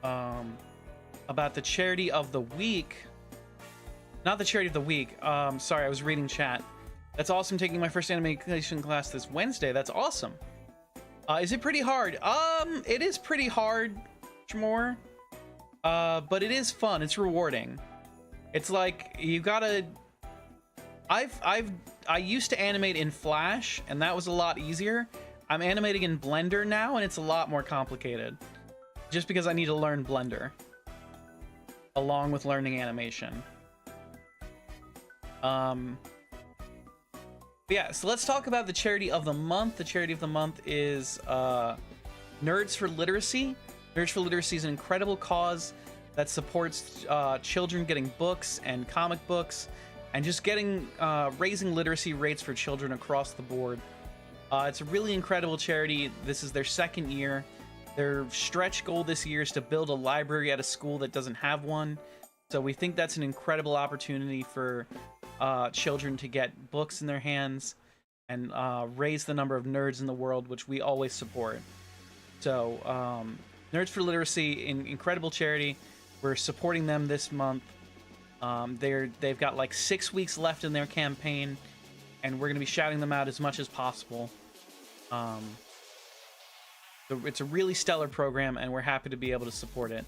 S1: about the charity of the week. Not the charity of the week. Sorry, I was reading chat. That's awesome. Taking my first animation class this Wednesday. That's awesome. Is it pretty hard? It is pretty hard, more. But it is fun. It's rewarding. It's like you gotta. I used to animate in Flash, and that was a lot easier. I'm animating in Blender now, and it's a lot more complicated. Just because I need to learn Blender, along with learning animation. Yeah, so let's talk about the charity of the month. The charity of the month is Nerds for Literacy. Nerds for Literacy is an incredible cause that supports children getting books and comic books and just getting raising literacy rates for children across the board. It's a really incredible charity. This is their second year. Their stretch goal this year is to build a library at a school that doesn't have one. So we think that's an incredible opportunity for children to get books in their hands and raise the number of nerds in the world, which we always support. So Nerds for Literacy, incredible charity. We're supporting them this month. They've got like 6 weeks left in their campaign, and we're going to be shouting them out as much as possible. It's a really stellar program, and we're happy to be able to support it.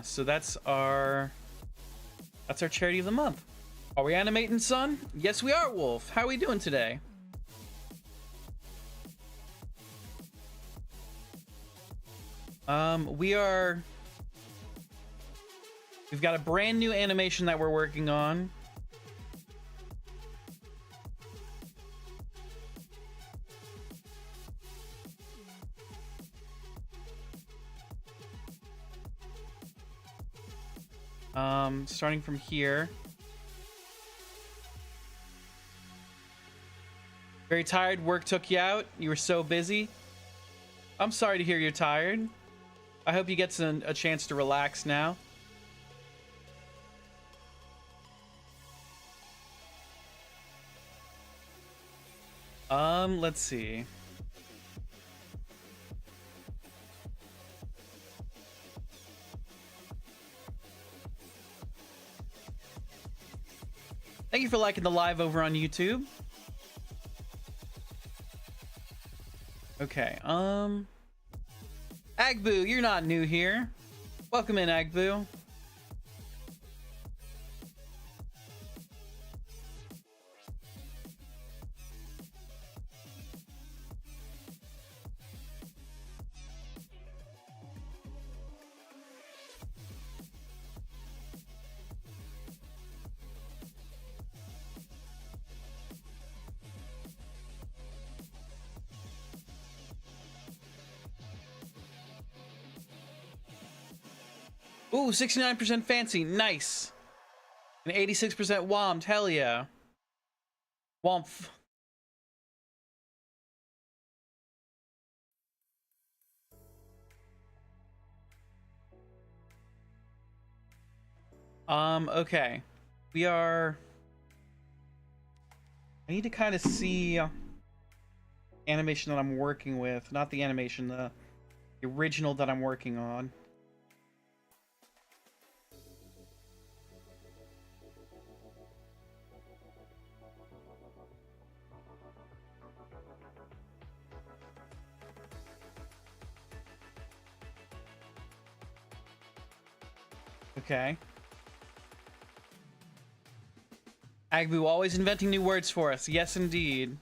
S1: So that's our charity of the month. Are we animating, son? Yes, we are, Wolf. How are we doing today? We've got a brand new animation that we're working on. Starting from here. Very tired? Work took you out? You were so busy? I'm sorry to hear you're tired. I hope you get a chance to relax now. Let's see. Thank you for liking the live over on YouTube. Okay, Agbu, you're not new here. Welcome in, Agbu. Ooh, 69% fancy, nice. And 86% wommed, hell yeah. Womph. Okay. I need to kind of see animation that I'm working with. Not the animation, the original that I'm working on. Okay. Agbu always inventing new words for us. Yes, indeed.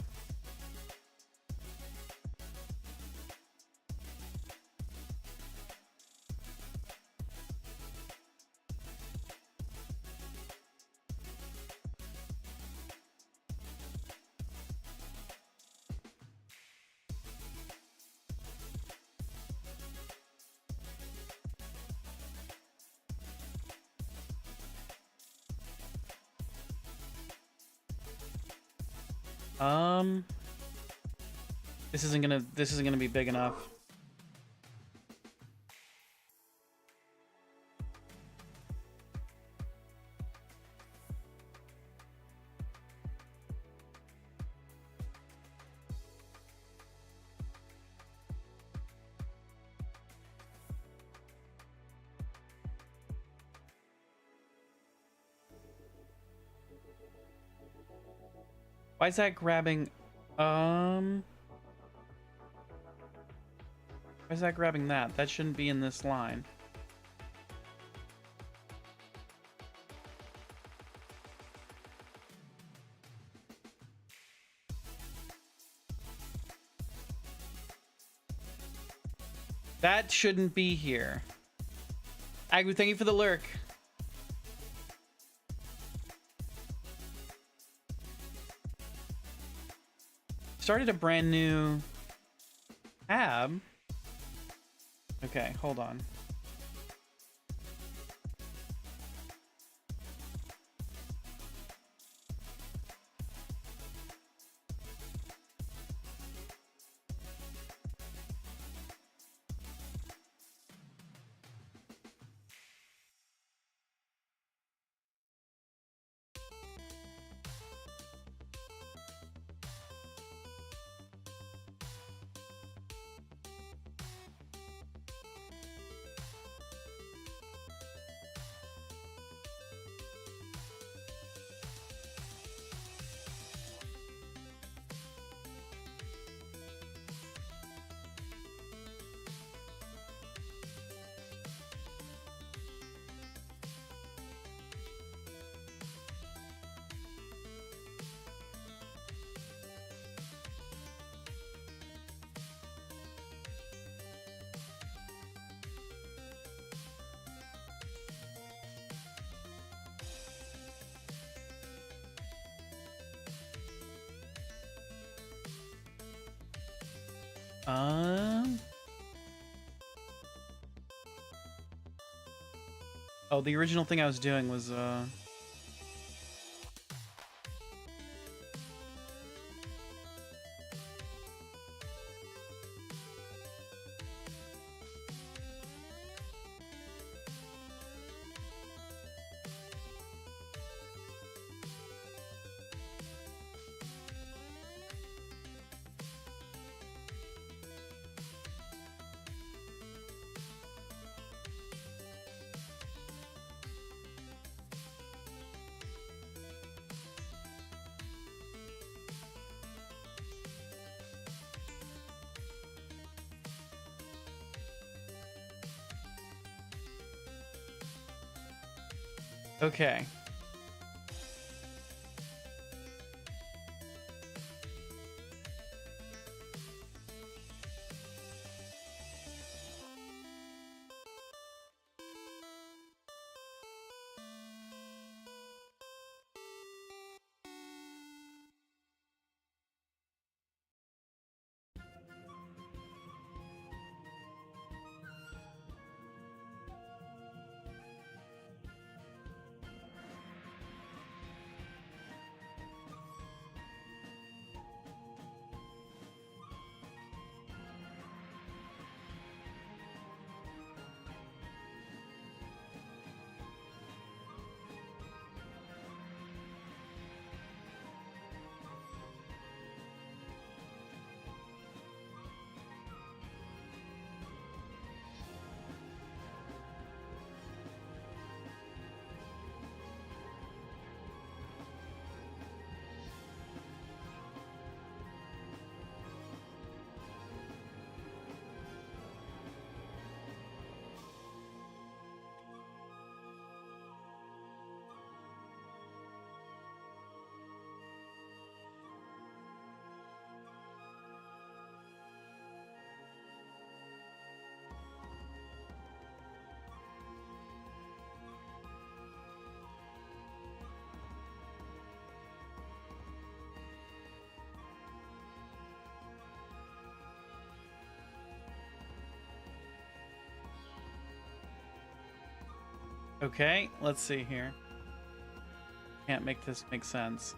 S1: This isn't gonna be big enough. Why is that grabbing? Why is that grabbing that? That shouldn't be in this line. That shouldn't be here. Agbu, thank you for the lurk. Started a brand new tab. Okay, hold on. Oh, the original thing I was doing was okay. Okay, let's see here. Can't make this make sense.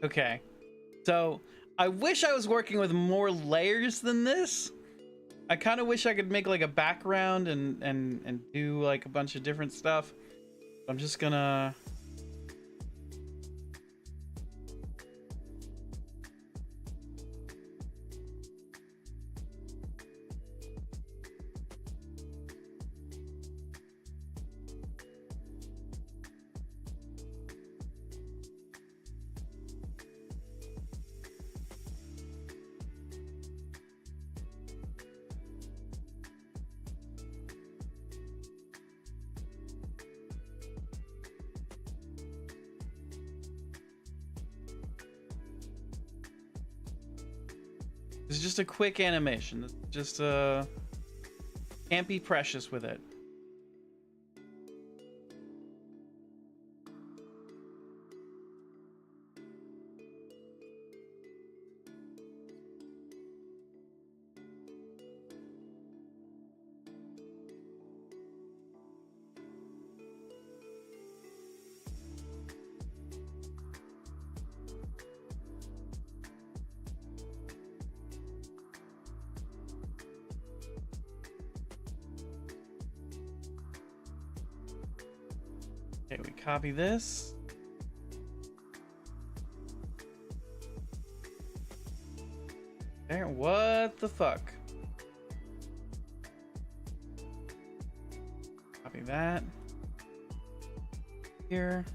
S1: Okay. So I wish I was working with more layers than this. I kind of wish I could make like a background and do like a bunch of different stuff. I'm just gonna It's just a quick animation. It's just can't be precious with it. Okay, we copy this. There, what the fuck? Copy that. Here.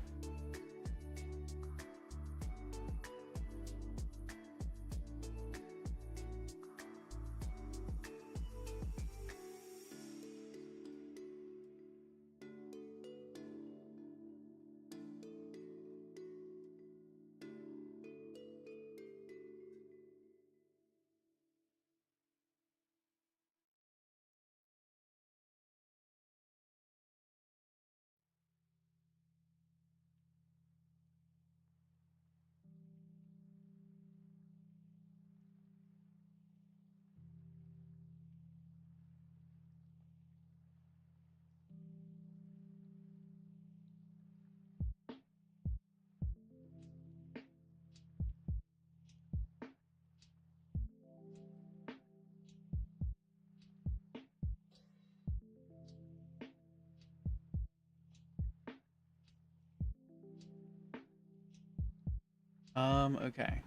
S1: Okay.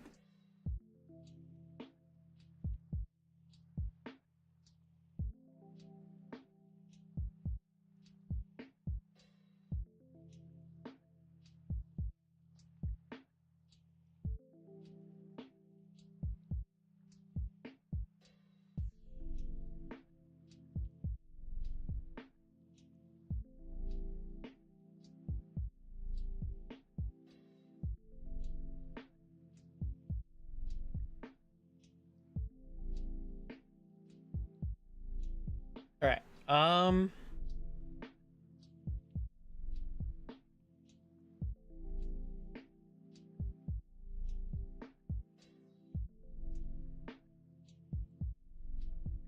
S1: All right.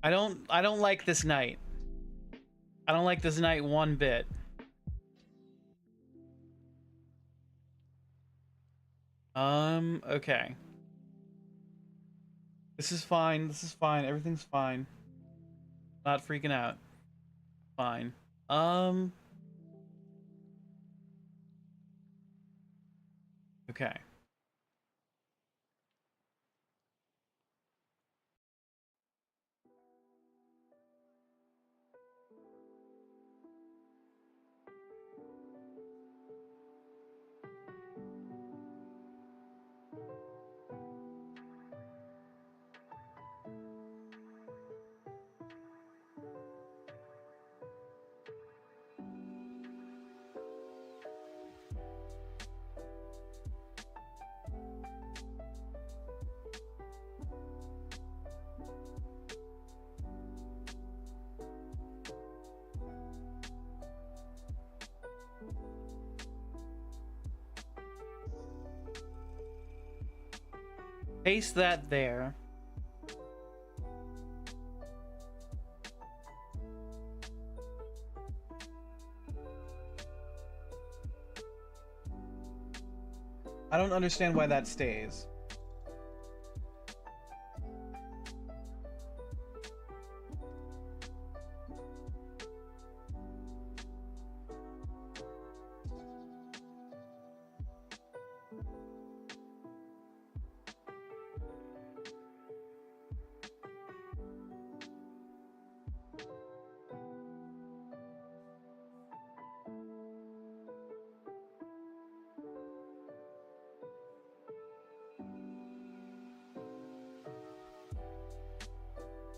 S1: I don't like this night. I don't like this night one bit. Okay. This is fine. This is fine. Everything's fine. Not freaking out. Fine. Okay. Paste that there. I don't understand why that stays.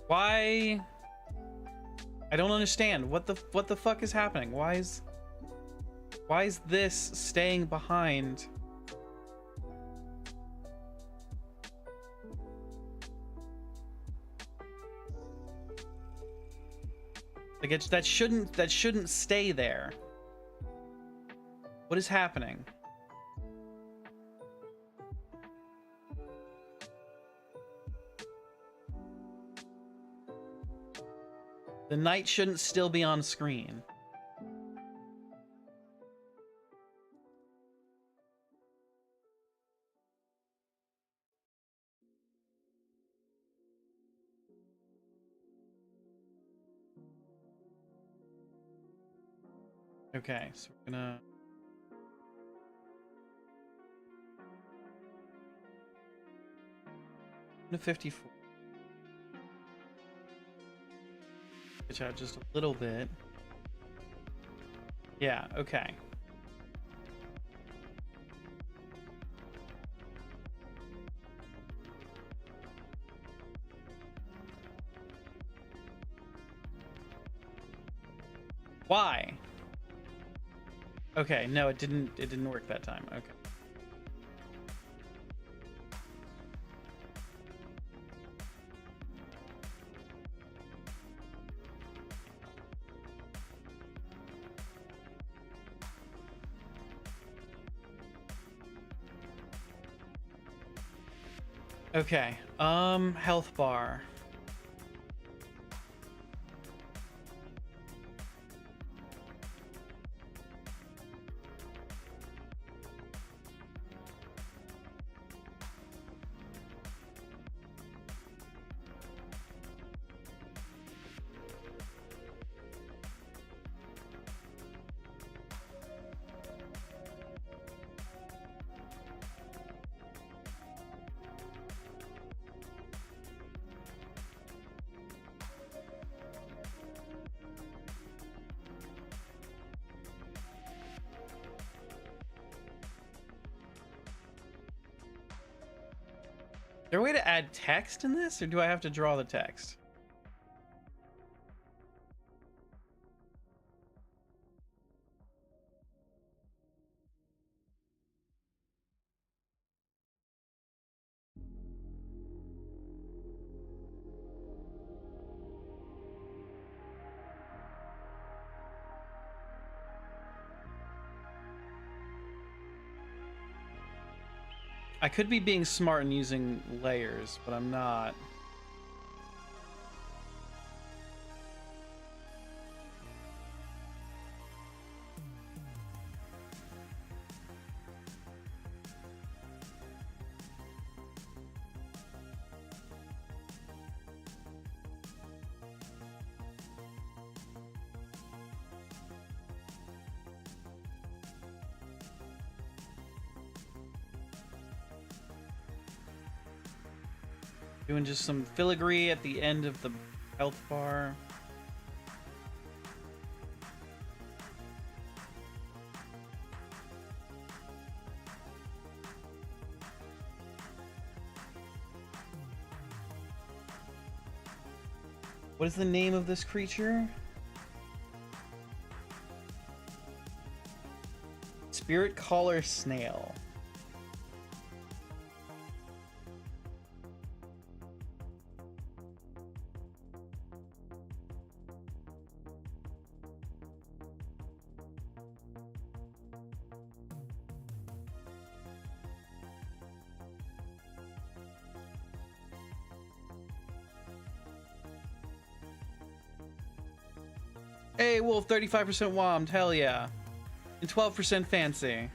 S1: Why? I don't understand. What the fuck is happening? Why is this staying behind? Like that shouldn't stay there. What is happening? The knight shouldn't still be on screen. Okay, so we're gonna 54. Pitch out just a little bit. Yeah, okay. Why? Okay, no, it didn't work that time. Okay. Okay. Health bar. Is there a way to add text in this, or do I have to draw the text? I could be being smart and using layers, but I'm not. Doing just some filigree at the end of the health bar. What is the name of this creature? Spirit collar snail. Hey, Wolf, 35% wommed, hell yeah. And 12% fancy.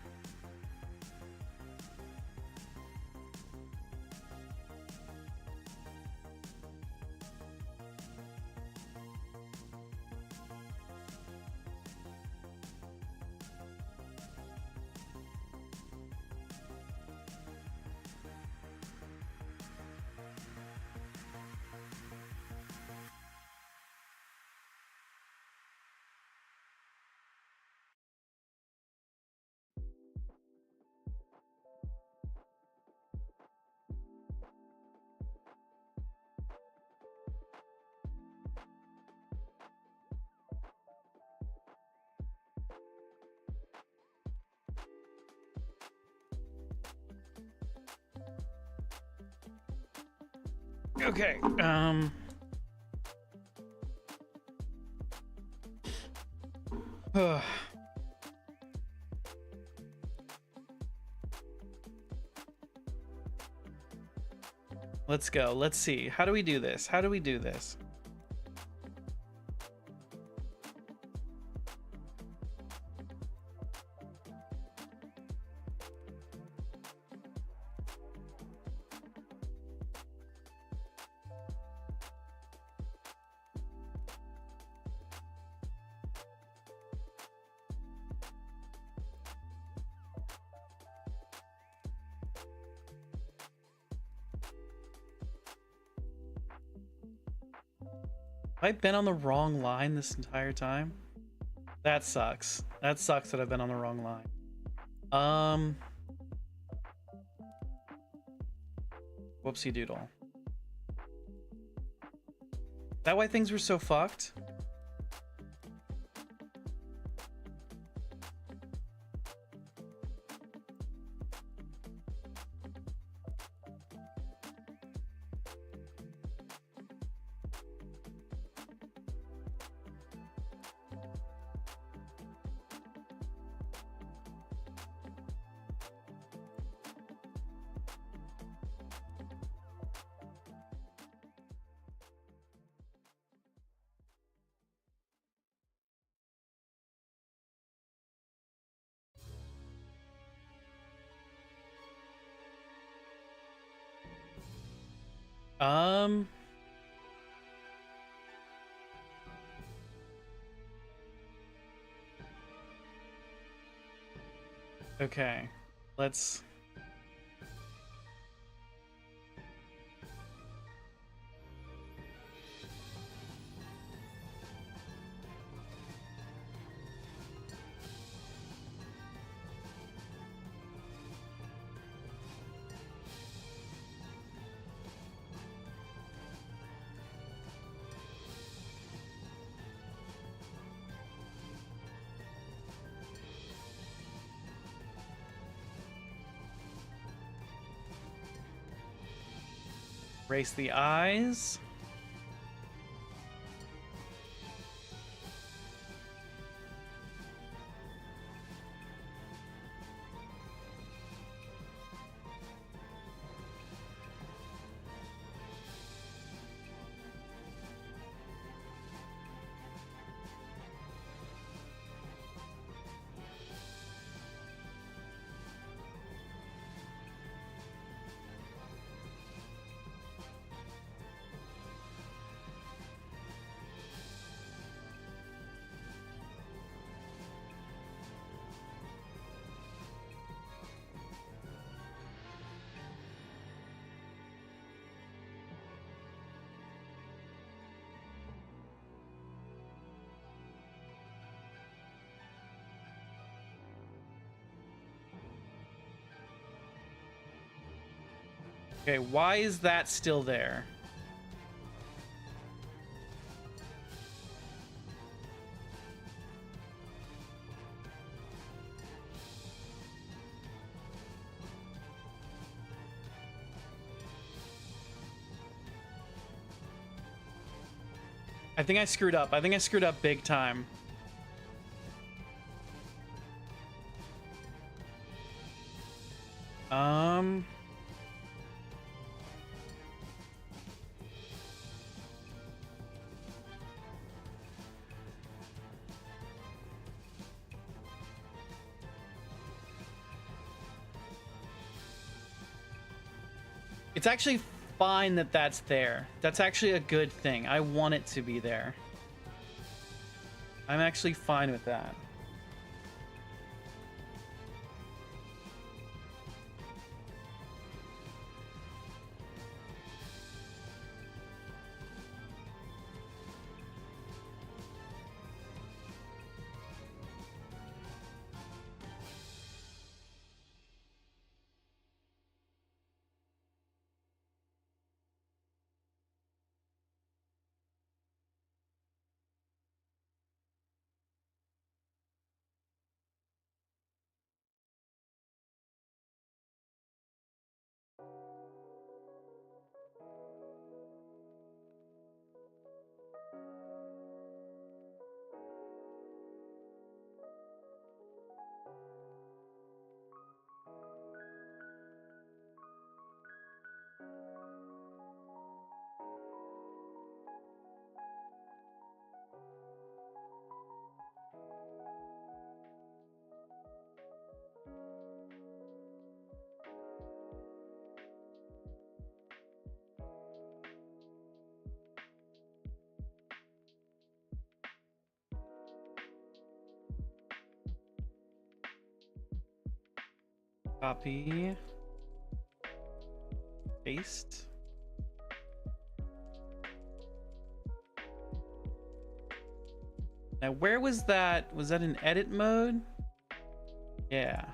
S1: Okay, let's go. Let's see. How do we do this? How do we do this? Have I been on the wrong line this entire time? That sucks. That sucks that I've been on the wrong line. Whoopsie doodle. Is that why things were so fucked? Okay, let's... Race the eyes. Okay, why is that still there? I think I screwed up. I think I screwed up big time. It's actually fine that that's there. That's actually a good thing. I want it to be there. I'm actually fine with that. Copy. Paste. Now, where was that? Was that in edit mode? Yeah.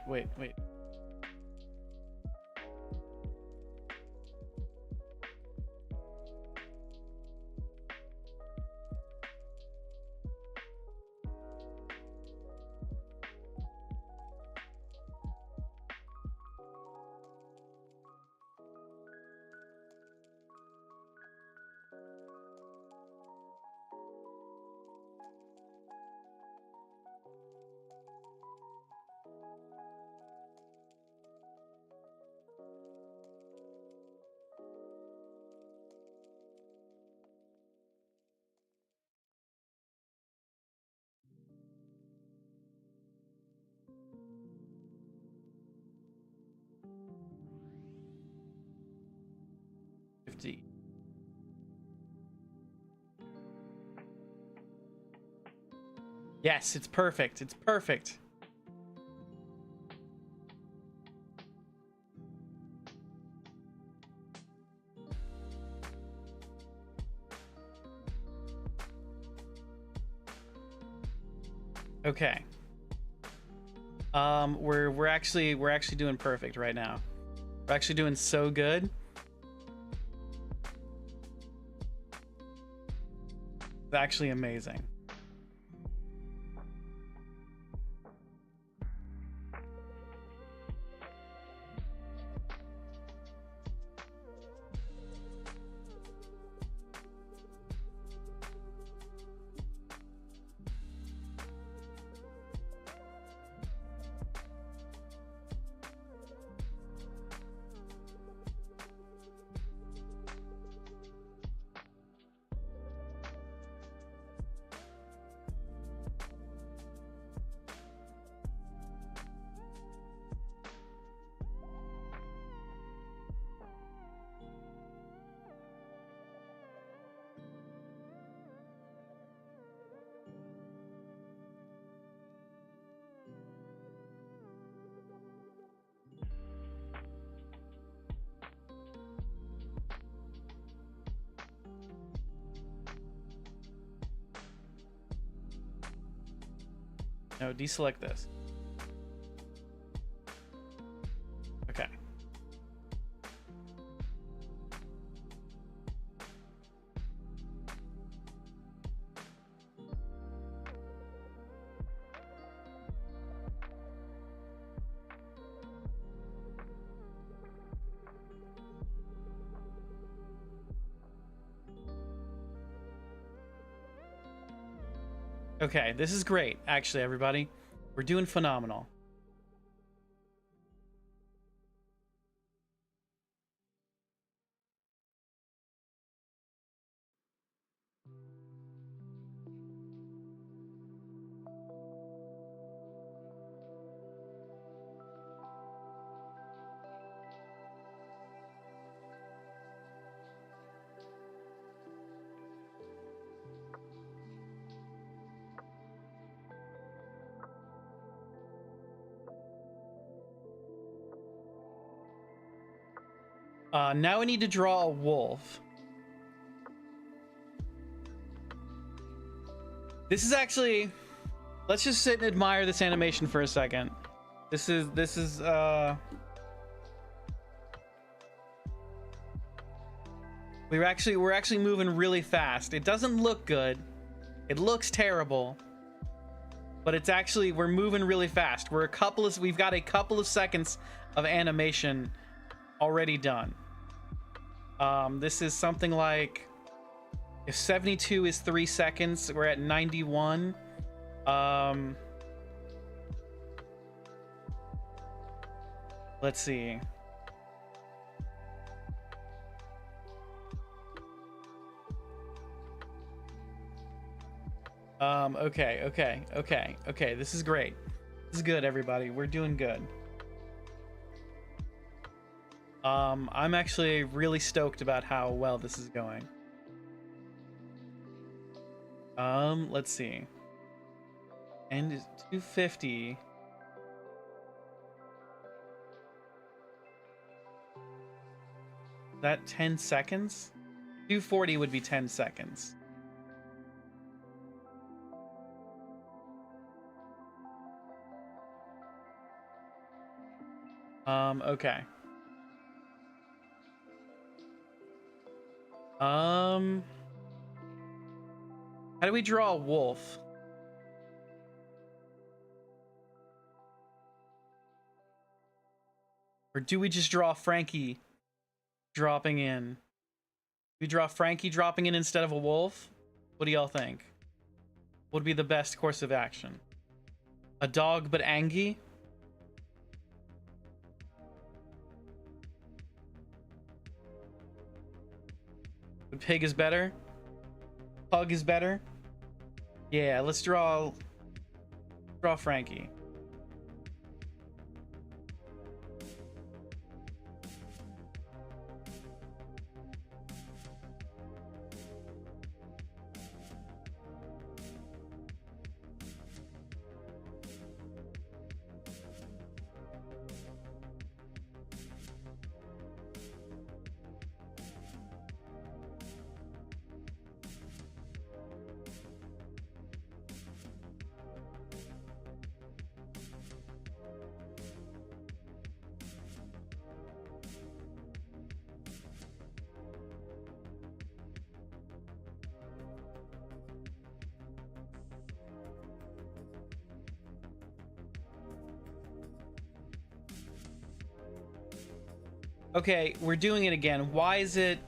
S1: Wait. $50. Yes, it's perfect. It's perfect. Okay. We're actually doing perfect right now. We're actually doing so good. It's actually amazing. No, deselect this. Okay. Okay, this is great, actually, everybody. We're doing phenomenal. Now we need to draw a wolf. This is actually... Let's just sit and admire this animation for a second. We're actually moving really fast. It doesn't look good. It looks terrible. But it's actually, we're moving really fast. We've got a couple of seconds of animation already done. This is something like, if 72 is 3 seconds, we're at 91. Let's see. Okay. This is great. This is good, everybody. We're doing good. I'm actually really stoked about how well this is going. Let's see. And 250. Is that 10 seconds? 240 would be 10 seconds. Okay. How do we draw a wolf? Or do we just draw Frankie dropping in? We draw Frankie dropping in instead of a wolf? What do y'all think? What would be the best course of action? A dog but Angie? The pig is better? Pug is better? Yeah, let's draw Frankie. Okay, we're doing it again. Why is it...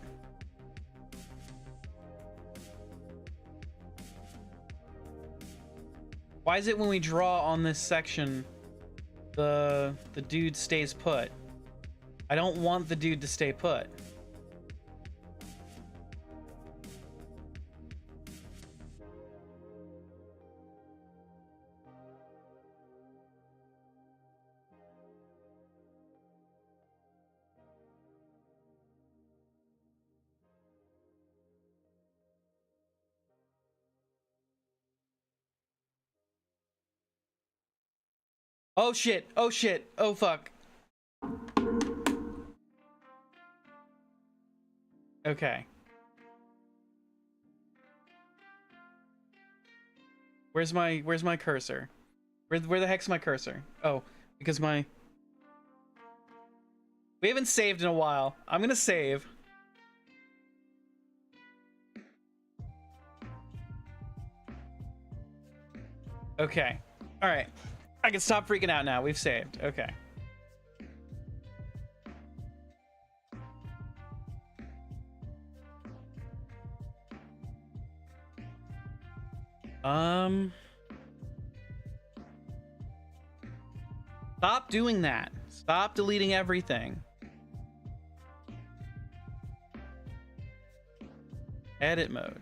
S1: Why is it when we draw on this section, the dude stays put? I don't want the dude to stay put. Oh shit, oh shit, oh fuck. Okay. Where's my cursor? Where the heck's my cursor? Oh, because we haven't saved in a while. I'm gonna save. Okay. All right. I can stop freaking out now. We've saved. Okay. Stop doing that. Stop deleting everything. Edit mode.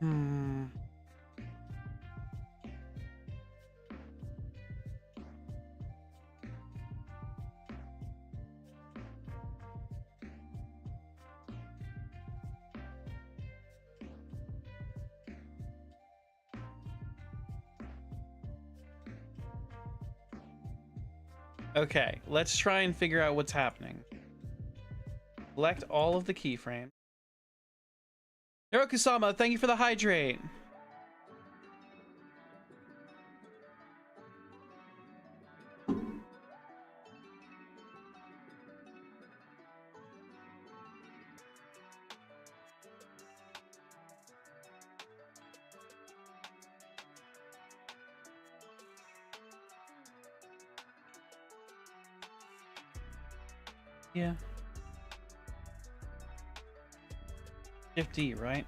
S1: Hmm. Okay, let's try and figure out what's happening. Select all of the keyframes. Hirokusama, thank you for the hydrate. Yeah. Shift D, right?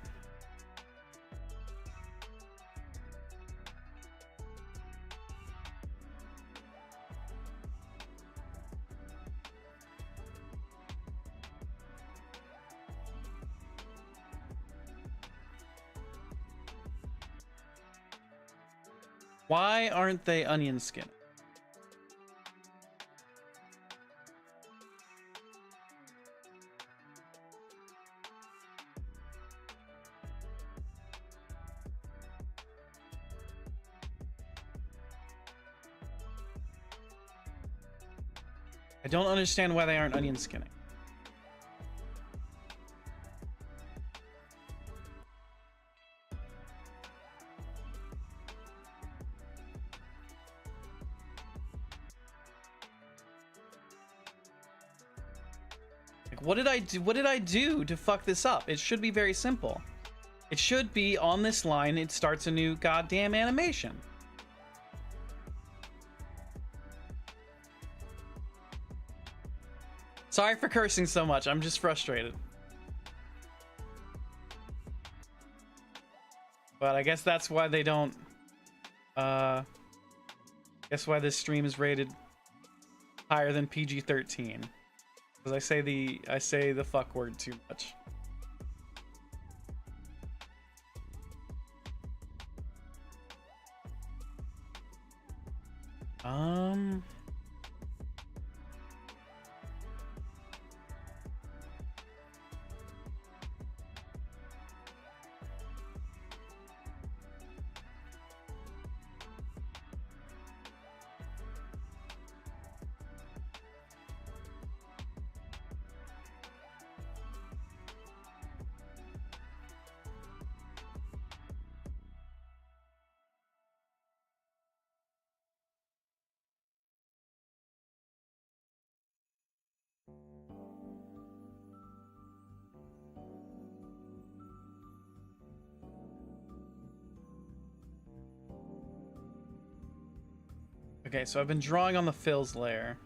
S1: Why aren't they onion skin? I don't understand why they aren't onion skinning. Like, what did I do? What did I do to fuck this up? It should be very simple. It should be on this line. It starts a new goddamn animation. Sorry for cursing so much. I'm just frustrated. But I guess that's why they don't. Guess why this stream is rated higher than PG-13. Because I say the fuck word too much. Okay, so I've been drawing on the fills layer.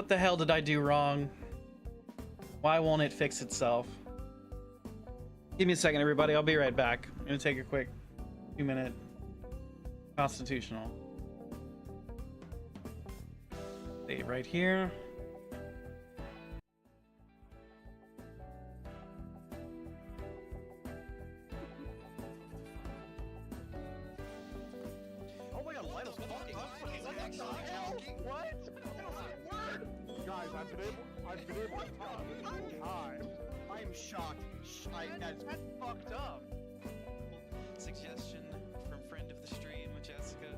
S1: What the hell did I do wrong? Why won't it fix itself? Give me a second, everybody. I'll be right back. I'm gonna take a quick 2-minute constitutional. Stay right here.
S3: Oh my god, Lionel's talking. What?
S4: Guys, I've been able to talk this whole time.
S3: I am shocked. That's fucked up.
S2: Suggestion from friend of the stream, Jessica,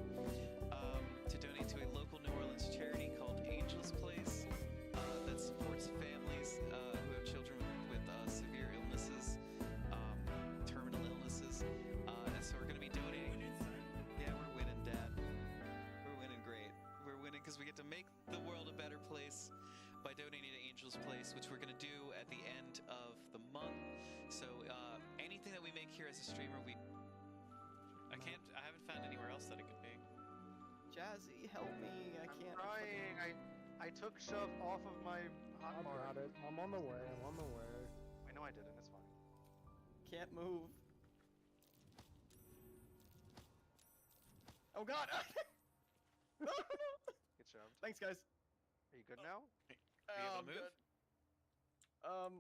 S2: to donate to a local New Orleans charity called Angel's Place that supports families who have children with severe illnesses, terminal illnesses. And so we're going to be donating. Yeah, we're winning, Dad. We're winning great. We're winning because we get to make the world a better place by donating to Angel's Place, which we're going to do at the end of the month. So anything that we make here as a streamer, I haven't found anywhere else that it could be.
S3: Jazzy, help me. I can't.
S4: I'm trying. I took shove off of my hotbar.
S5: I got it. I'm on the way. I'm on the way.
S4: I know I didn't. It's fine.
S3: Can't move. Oh god!
S4: Get shoved.
S3: Thanks, guys.
S4: Are you good now?
S2: Are you able to move?
S3: Good.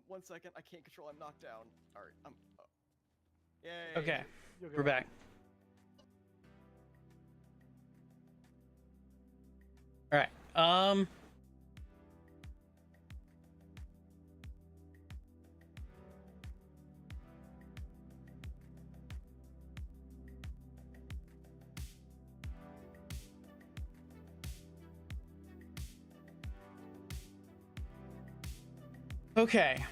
S3: 1 second. I can't control. I'm knocked down. Alright, I'm. Yay.
S1: Okay,
S5: You're
S1: we're
S5: good.
S1: back. All right. Okay.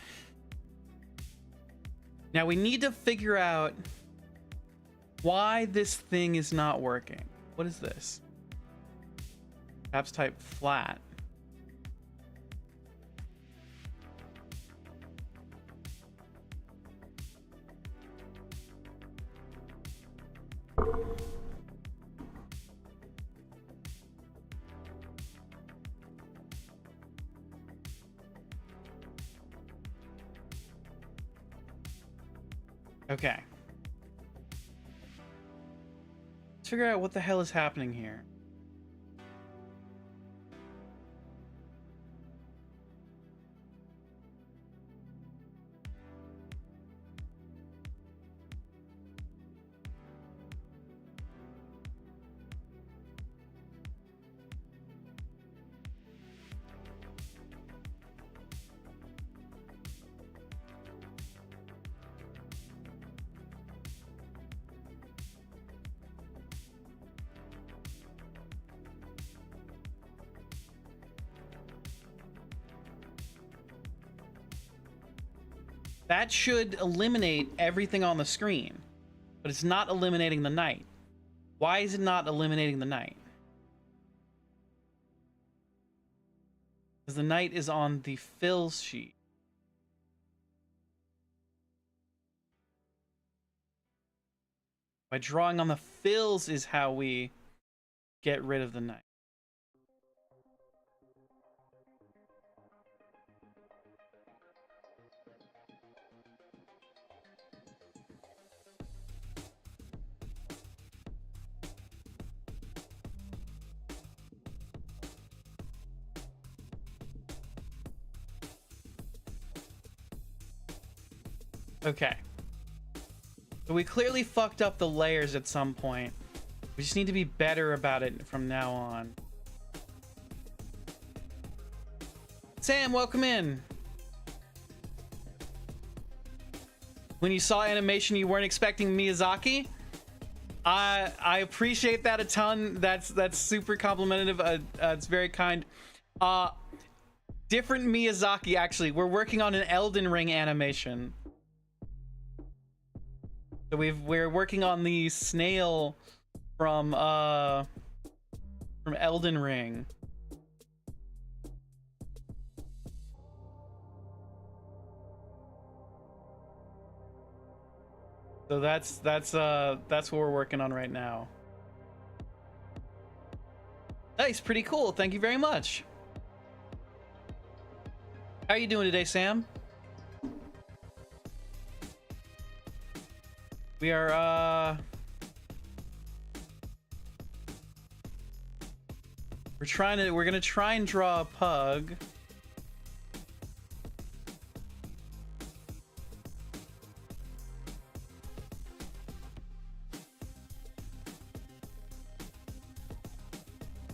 S1: Now we need to figure out why this thing is not working. What is this? Perhaps type flat. Okay. Let's figure out what the hell is happening here. That should eliminate everything on the screen, but it's not eliminating the night. Why is it not eliminating the night? Because the night is on the fills sheet. By drawing on the fills is how we get rid of the night. Okay. So we clearly fucked up the layers at some point. We just need to be better about it from now on. Sam, welcome in. When you saw animation, you weren't expecting Miyazaki? I appreciate that a ton. That's super complimentary. It's very kind. Different Miyazaki, actually. We're working on an Elden Ring animation. So we're working on the snail from Elden Ring. So that's what we're working on right now. Nice, pretty cool. Thank you very much. How you doing today, Sam? We are we're gonna try and draw a pug.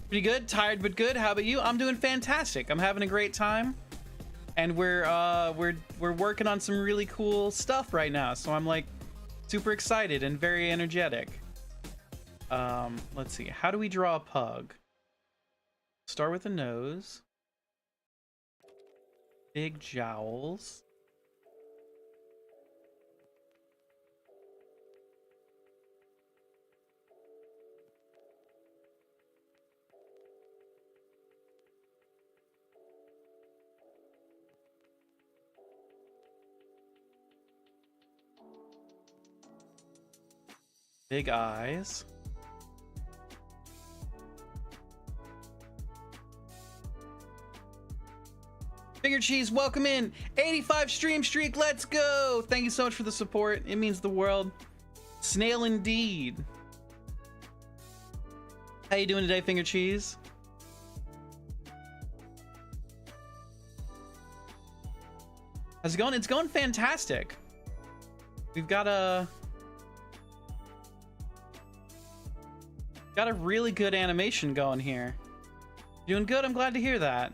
S1: Pretty good, tired but good. How about you? I'm doing fantastic. I'm having a great time, and we're working on some really cool stuff right now. So I'm like super excited and very energetic. Let's see. How do we draw a pug? Start with a nose. Big jowls. Big eyes. Finger Cheese, welcome in. 85 stream streak, let's go. Thank you so much for the support. It means the world. Snail indeed. How you doing today, Finger Cheese? How's it going? It's going fantastic. We've got a really good animation going here. Doing good, I'm glad to hear that.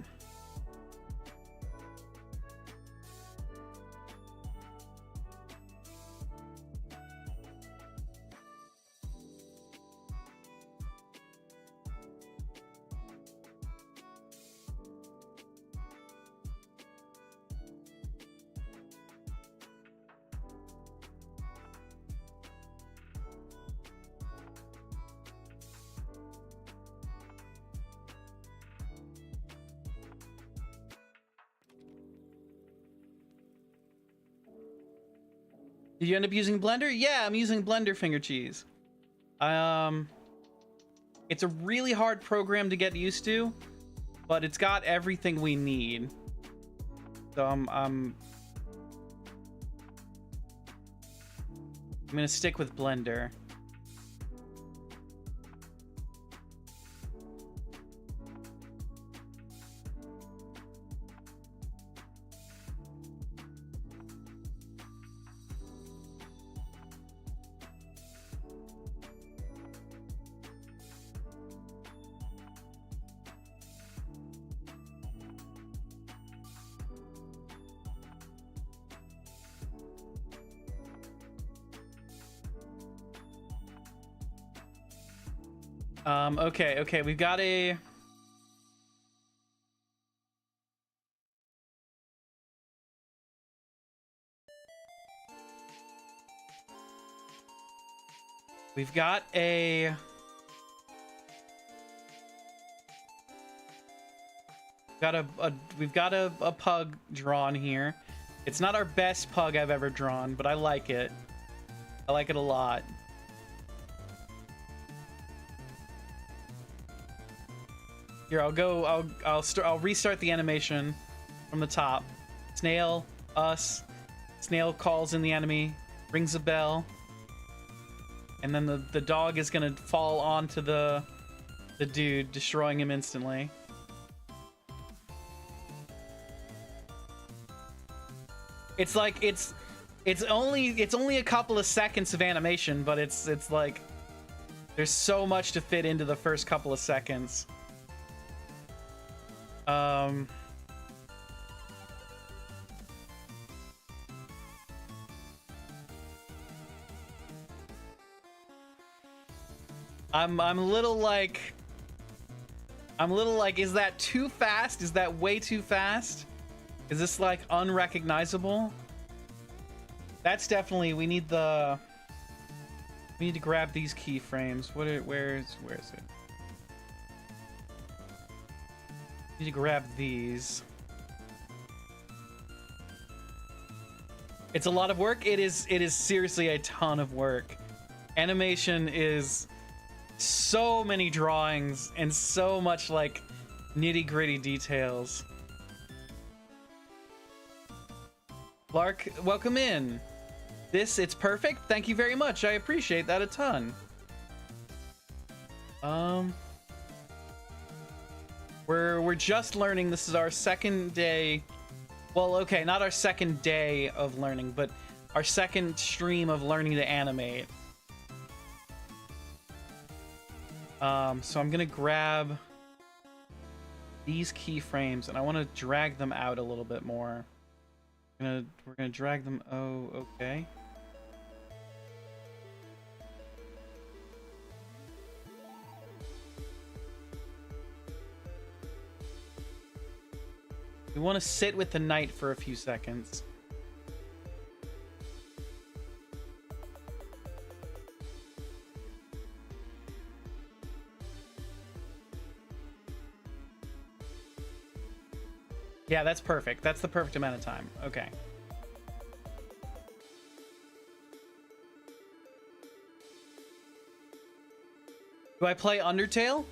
S1: Did you end up using Blender? Yeah, I'm using Blender, Finger Cheese. It's a really hard program to get used to, but it's got everything we need. So I'm gonna stick with Blender. Okay, we've got a... We've got a... We've got a pug drawn here. It's not our best pug I've ever drawn, but I like it. I like it a lot. Here, I'll restart the animation from the top. Snail, us. Snail calls in the enemy, rings a bell, and then the dog is gonna fall onto the dude, destroying him instantly. It's like it's only a couple of seconds of animation, but it's like there's so much to fit into the first couple of seconds. I'm a little like, is that too fast? Is that way too fast? Is this like unrecognizable? That's definitely, we need to grab these keyframes. Where is it? Need to grab these. It's a lot of work. It is seriously a ton of work. Animation is so many drawings and so much like nitty-gritty details. Lark, welcome in. It's perfect. Thank you very much. I appreciate that a ton. We're just learning. This is our second day. Well, okay, not our second day of learning, but our second stream of learning to animate. So I'm gonna grab these keyframes and I want to drag them out a little bit more. We're gonna drag them. Oh, okay. We want to sit with the night for a few seconds. Yeah, that's perfect. That's the perfect amount of time. Okay. Do I play Undertale?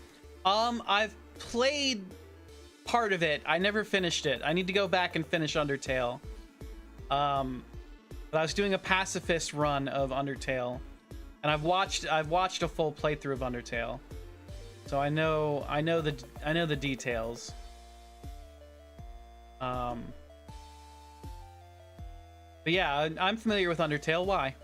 S1: I've played part of it. I never finished it. I need to go back and finish Undertale. But I was doing a pacifist run of Undertale, and I've watched a full playthrough of Undertale, so I know the details. But yeah, I'm familiar with Undertale. Why?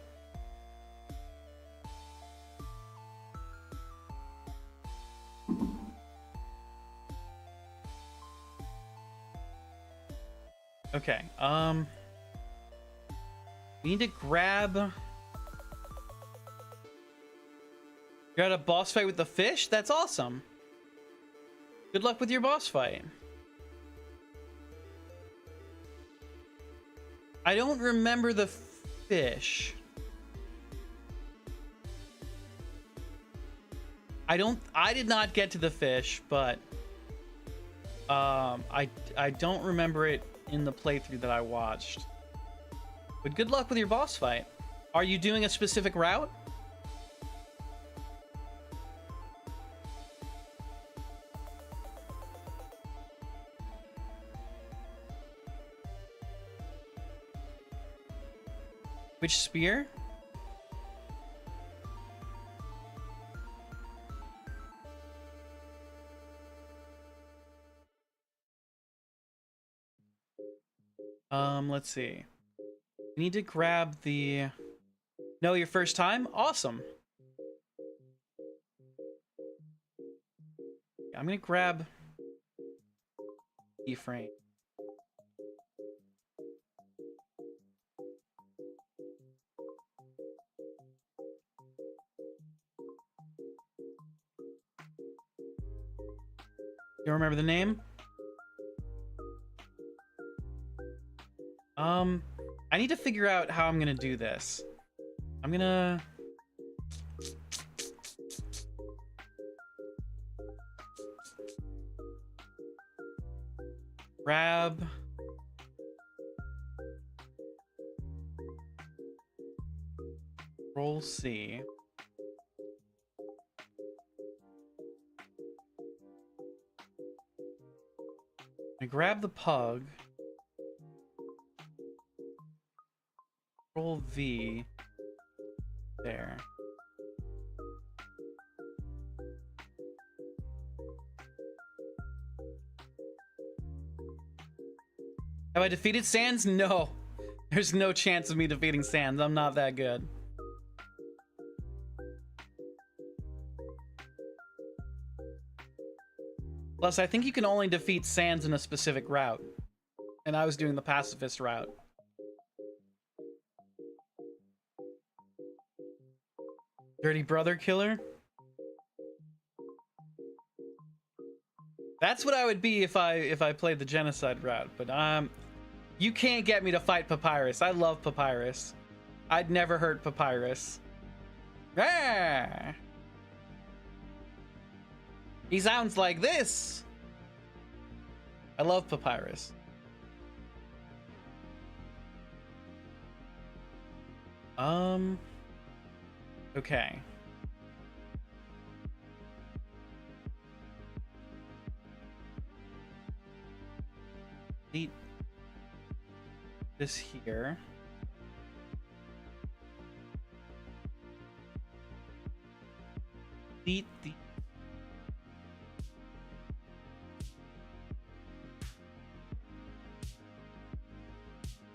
S1: Okay, we need to grab... Got a boss fight with the fish? That's awesome. Good luck with your boss fight. I don't remember the fish. I did not get to the fish, but I don't remember it in the playthrough that I watched. But good luck with your boss fight. Are you doing a specific route? Which spear? Let's see. We need to grab the... No, your first time? Awesome. I'm gonna grab keyframe. You remember the name? I need to figure out how I'm gonna do this. I'm gonna... grab... Control C. I grab the pug. Control V. There. Have I defeated Sans? No. There's no chance of me defeating Sans. I'm not that good. Plus, I think you can only defeat Sans in a specific route. And I was doing the pacifist route. Dirty Brother Killer? That's what I would be if I played the genocide route, but you can't get me to fight Papyrus. I love Papyrus. I'd never hurt Papyrus. Ah! He sounds like this. I love Papyrus. Okay. this here. Delete the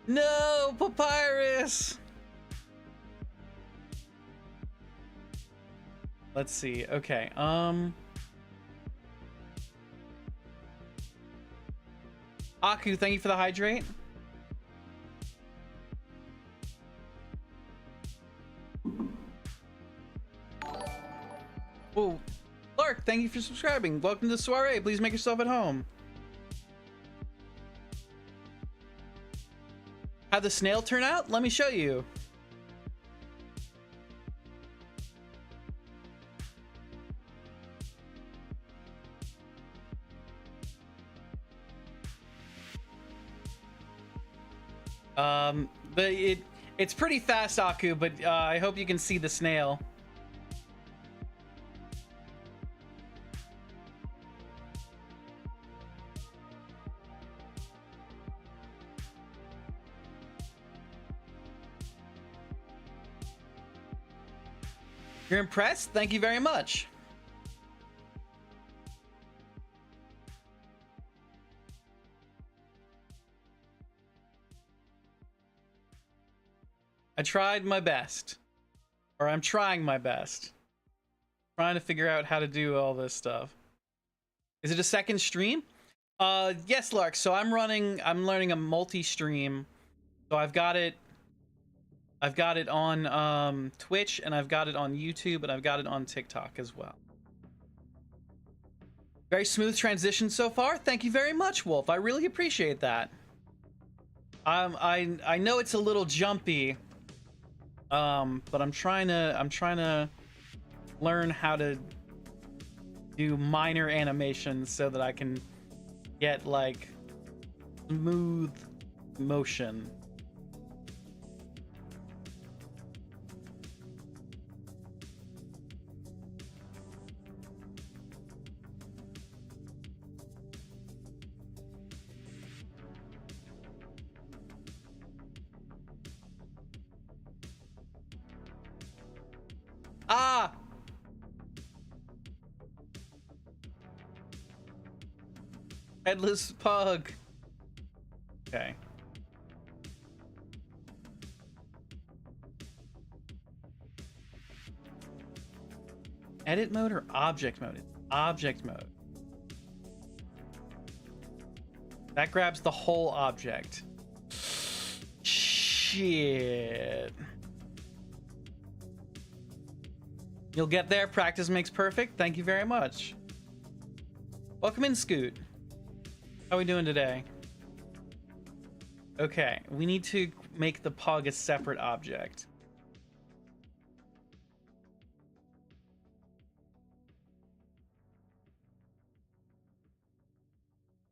S1: No, papyrus. Let's see. Okay. Aku, thank you for the hydrate. Oh, Lark, thank you for subscribing. Welcome to the soiree. Please make yourself at home. How'd the snail turn out? Let me show you. But it's pretty fast, Aku, but I hope you can see the snail. You're impressed? Thank you very much. I tried my best. Or I'm trying my best. Trying to figure out how to do all this stuff. Is it a second stream? Yes, Lark. So I'm learning a multi-stream. So I've got it on Twitch, and I've got it on YouTube, and I've got it on TikTok as well. Very smooth transition so far. Thank you very much, Wolf. I really appreciate that. I know it's a little jumpy, but I'm trying to learn how to do minor animations so that I can get like smooth motion. Ah! Headless pug. Okay. Edit mode or object mode? Object mode. That grabs the whole object. Shit. You'll get there. Practice makes perfect. Thank you very much. Welcome in, Scoot. How are we doing today? Okay, we need to make the pug a separate object.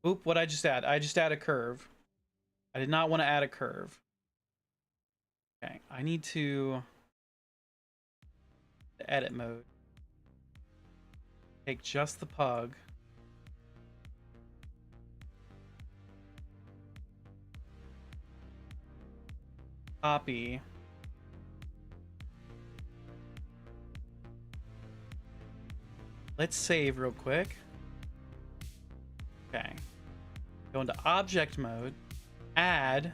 S1: Oop, what'd I just add? I just add a curve. I did not want to add a curve. Okay, I need to... edit mode. Take just the pug. Copy. Let's save real quick. Okay. Go into object mode. Add.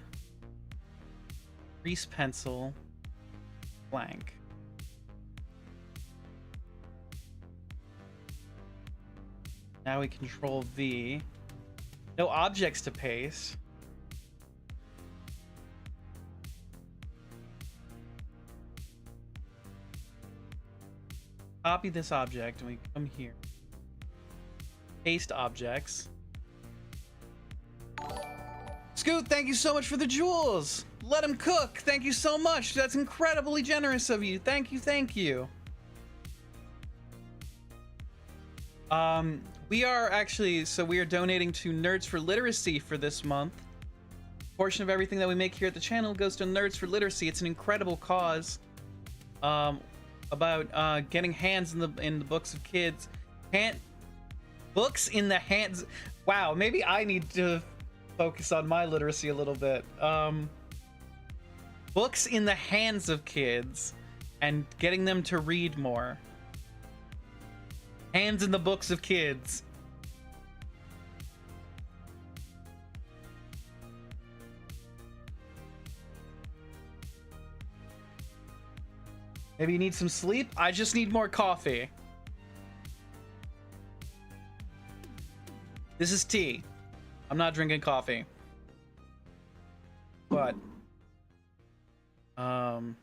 S1: Grease pencil. Blank. Now we control V. No objects to paste. Copy this object and we come here. Paste objects. Scoot, thank you so much for the jewels. Let him cook. Thank you so much. That's incredibly generous of you. Thank you, thank you. We are actually, so we are donating to Nerds for Literacy for this month. A portion of everything that we make here at the channel goes to Nerds for Literacy. It's an incredible cause about getting hands in the books of kids. Books in the hands. Wow, maybe I need to focus on my literacy a little bit. books in the hands of kids and getting them to read more. Hands in the books of kids. Maybe you need some sleep? I just need more coffee. This is tea. I'm not drinking coffee. But thank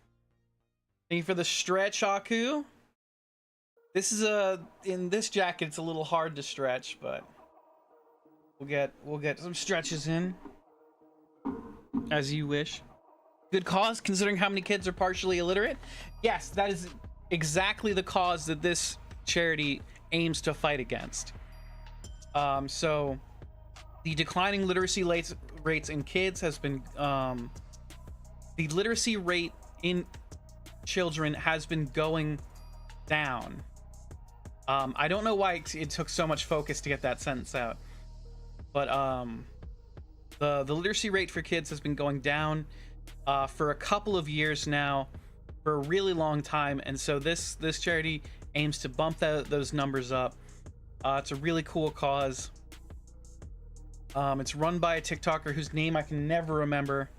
S1: you for the stretch, Aku. This is in this jacket it's a little hard to stretch, but we'll get some stretches in as you wish. Good cause considering how many kids are partially illiterate. Yes, that is exactly the cause that this charity aims to fight against. So the declining literacy rates in kids has been the literacy rate in children has been going down. I don't know why it took so much focus to get that sentence out, but the literacy rate for kids has been going down for a couple of years now, for a really long time, and so this charity aims to bump those numbers up. It's a really cool cause. It's run by a TikToker whose name I can never remember.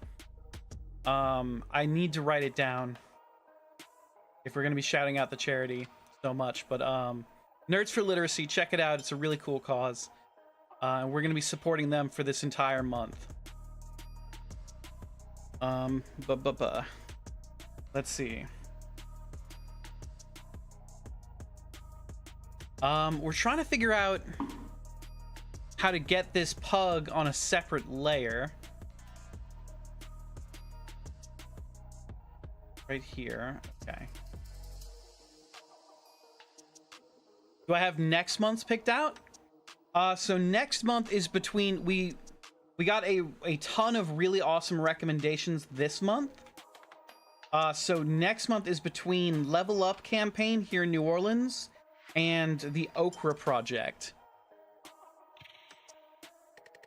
S1: I need to write it down if we're gonna be shouting out the charity so much, but Nerds for Literacy, check it out. It's a really cool cause, and we're gonna be supporting them for this entire month. Let's see. We're trying to figure out how to get this pug on a separate layer. Right here. Okay. Do I have next month's picked out? So next month is between we got a ton of really awesome recommendations this month. So next month is between Level Up campaign here in New Orleans and the Okra Project.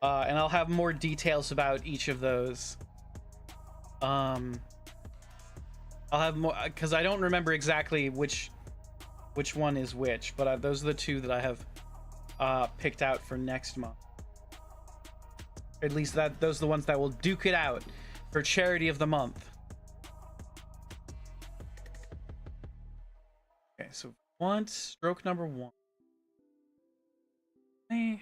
S1: And I'll have more details about each of those. I'll have more because I don't remember exactly which one is which, but those are the two that I have picked out for next month. At least those are the ones that will duke it out for charity of the month. Okay, so stroke number 1. Okay.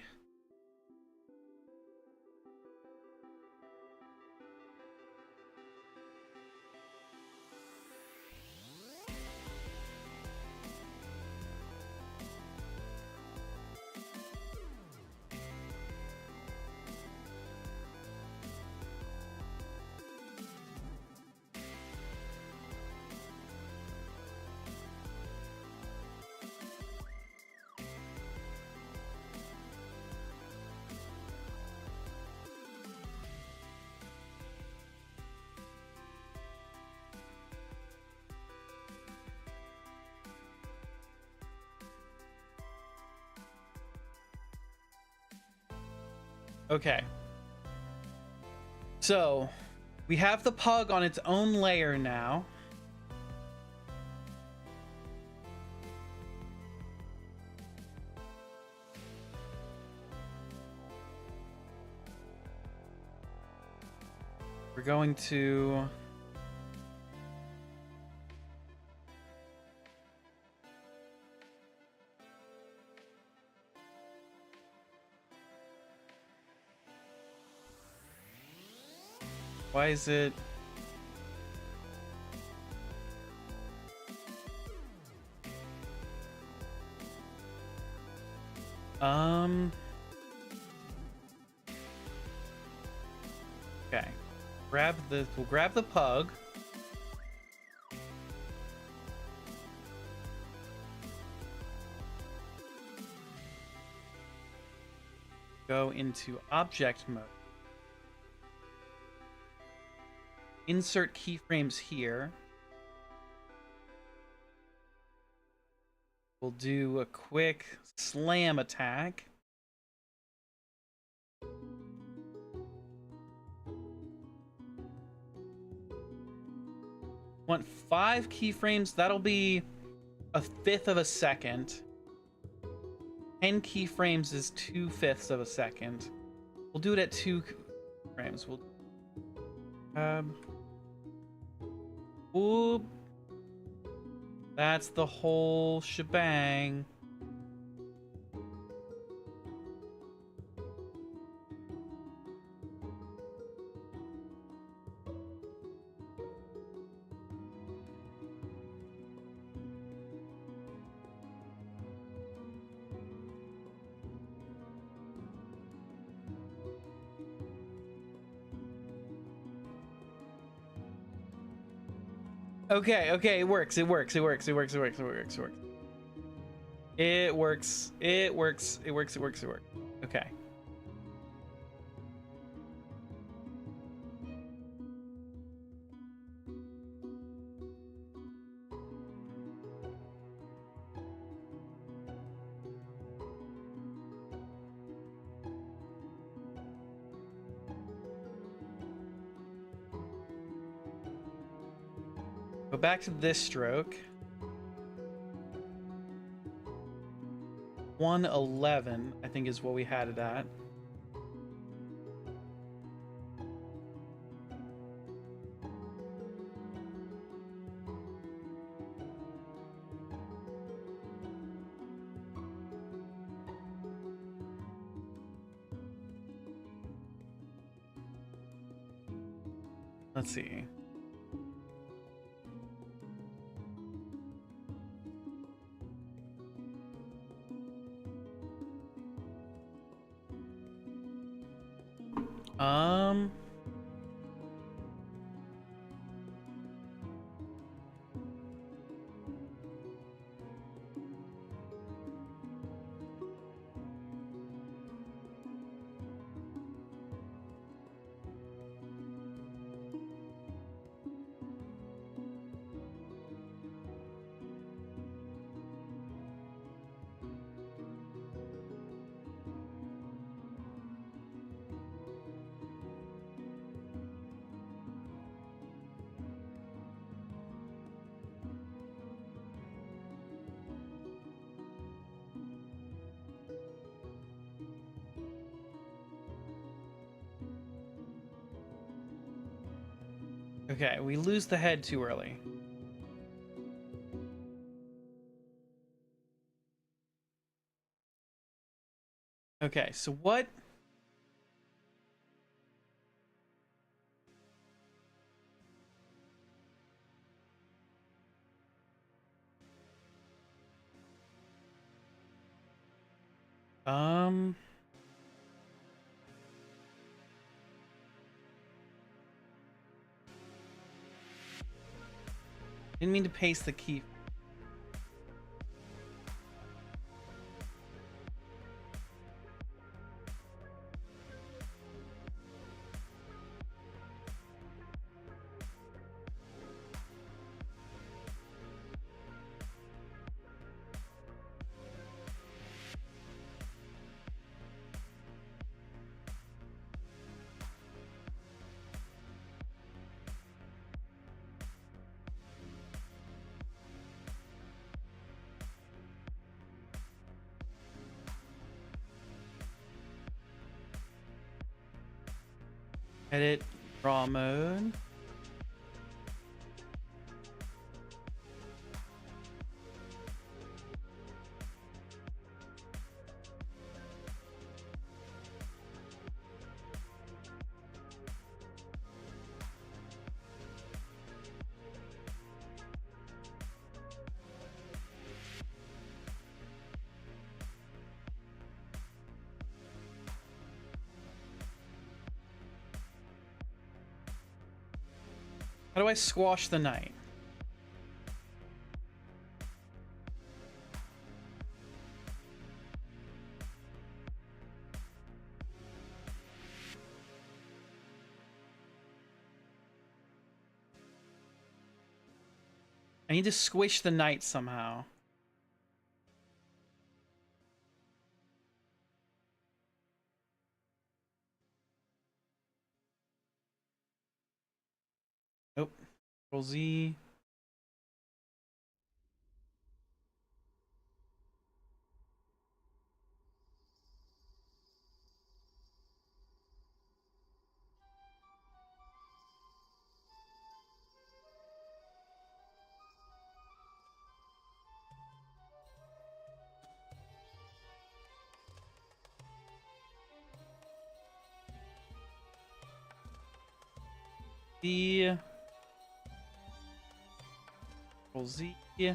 S1: Okay. So, we have the pug on its own layer now. We're going to Why is it? Okay. We'll grab the pug. Go into object mode. Insert keyframes here. We'll do a quick slam attack. Want 5 keyframes. That'll be a fifth of a second. 10 keyframes is 2/5 of a second. We'll do it at 2 frames. We'll Oop. That's the whole shebang. Okay, okay, it works, it works, it works, it works, it works, it works, it works. It works, it works, it works, it works, it works. Okay. Go back to this stroke. 111, I think, is what we had it at. Let's see. Okay, we lose the head too early. Okay, so what? Um... Didn't mean to paste the key. Edit raw mode. How do I squash the knight? I need to squish the knight somehow. Nope. Control Z. Z. Control Z. Yeah.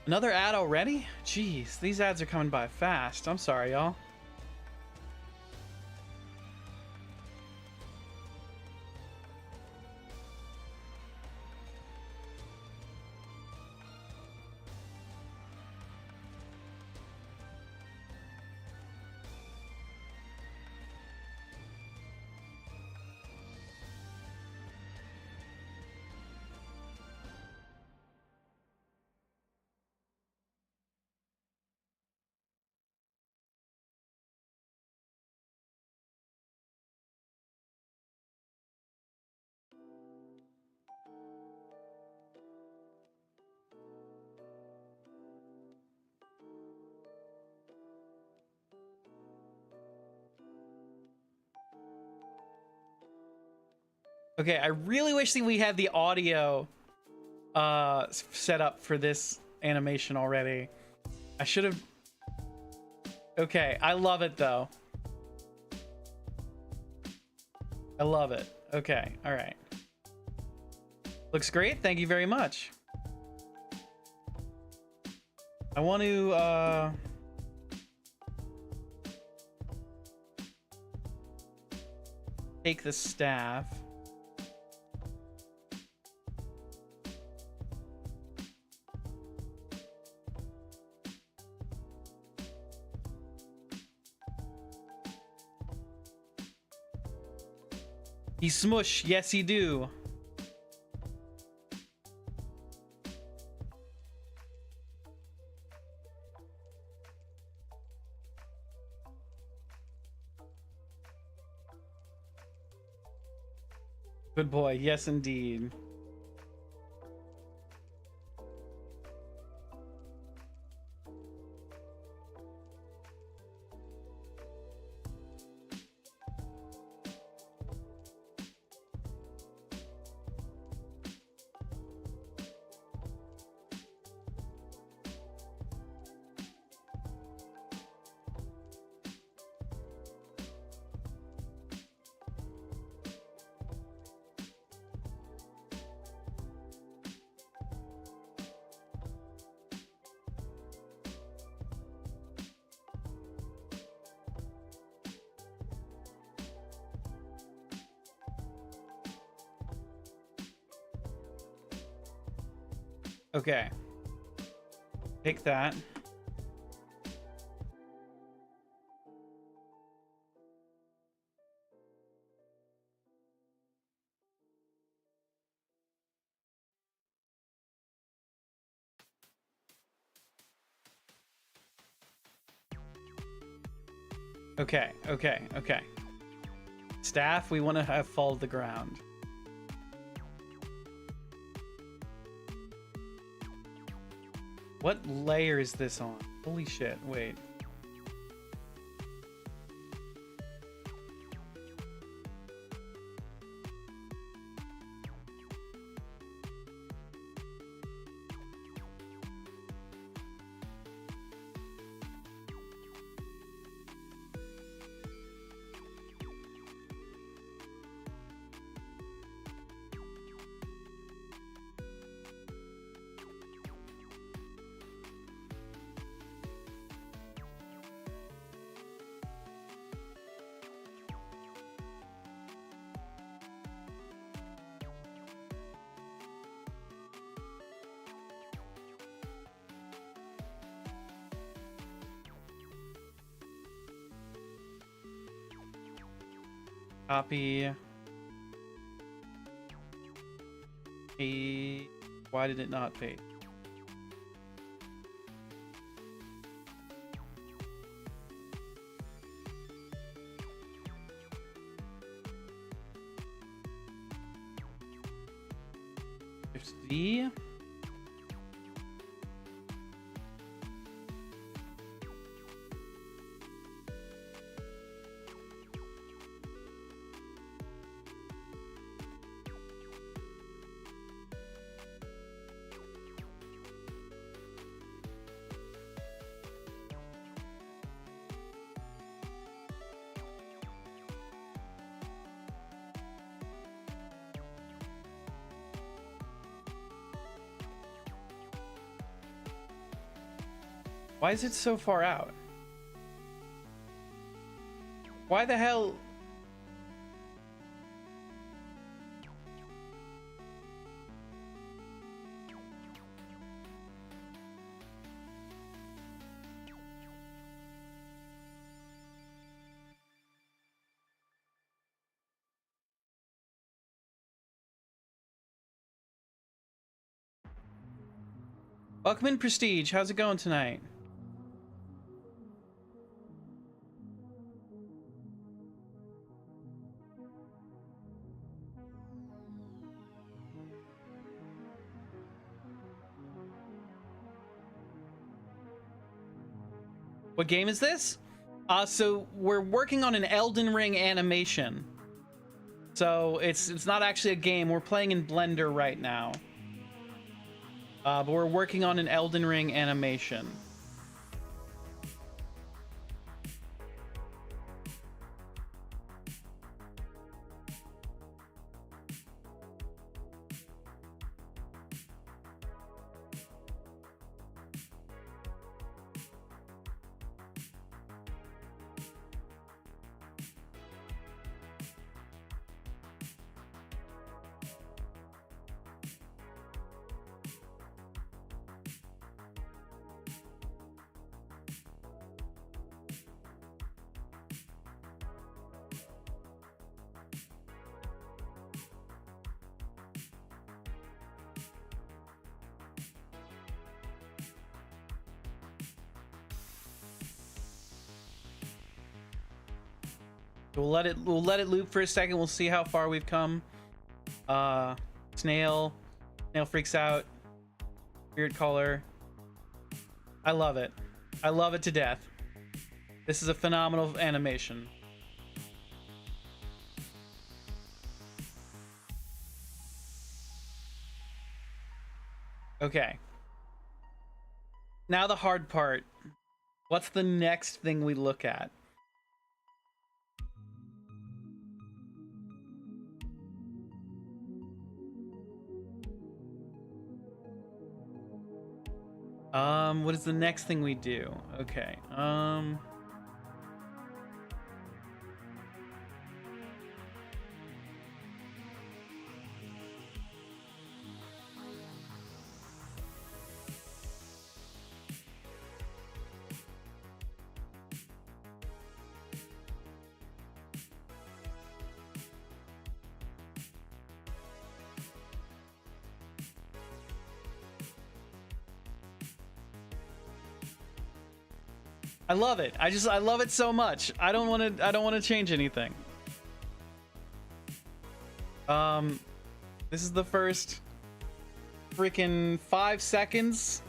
S1: Another ad already? Jeez, these ads are coming by fast. I'm sorry, y'all. Okay, I really wish that we had the audio set up for this animation already. I should have. Okay, I love it though. I love it. Okay, all right. Looks great. Thank you very much. I want to take the staff. He smush, yes he do. Good boy, yes indeed. Okay. Take that. Okay, okay, okay. Staff, we want to have fall to the ground. What layer is this on? Holy shit, wait. Copy. Why did it not paste? Z. Why is it so far out? Why the hell? Welcome in, Prestige. How's it going tonight? What game is this? So we're working on an Elden Ring animation. So it's not actually a game. We're playing in Blender right now. But we're working on an Elden Ring animation. We'll let it loop for a second. We'll see how far we've come. Snail freaks out. Weird color. I love it. I love it to death. This is a phenomenal animation. Okay. Now the hard part. What's the next thing we look at? What is the next thing we do? Okay. I love it. I love it so much. I don't want to change anything. This is the first freaking 5 seconds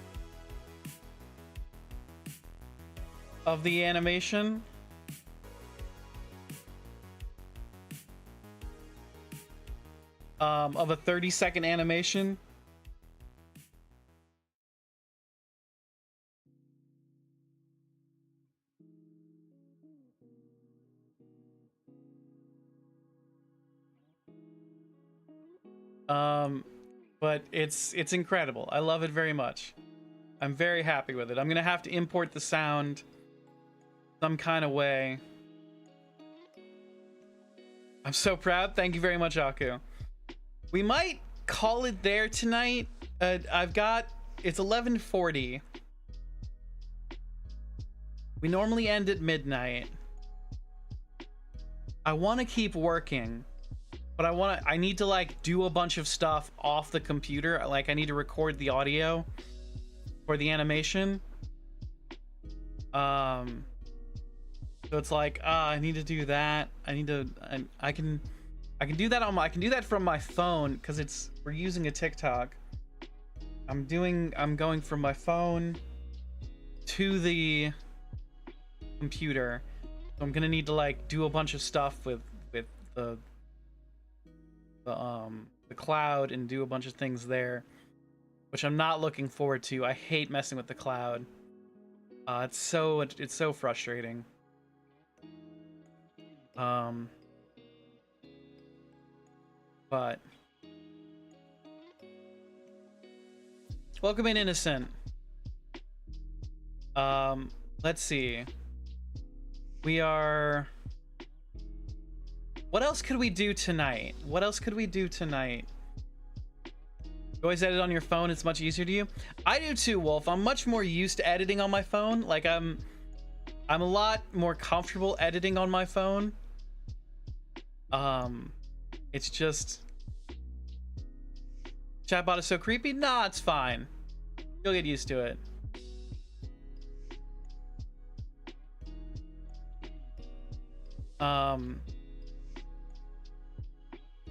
S1: of the animation. Of a 30-second animation. But it's incredible. I love it very much. I'm very happy with it. I'm gonna have to import the sound some kind of way. I'm so proud. Thank you very much, Aku. We might call it there tonight. It's 11:40. We normally end at midnight. I want to keep working, but I need to like do a bunch of stuff off the computer. Like I need to record the audio for the animation. So it's like, I need to do that. I can do that I can do that from my phone because we're using a TikTok. I'm going from my phone to the computer. So I'm gonna need to like do a bunch of stuff with the cloud and do a bunch of things there, which I'm not looking forward to. I hate messing with the cloud. It's so frustrating. But welcome in, Innocent. Let's see. We are... What else could we do tonight? What else could we do tonight? You always edit on your phone, it's much easier to you. I do too, Wolf. I'm much more used to editing on my phone. Like I'm a lot more comfortable editing on my phone. It's just... Chatbot is so creepy? Nah, it's fine. You'll get used to it.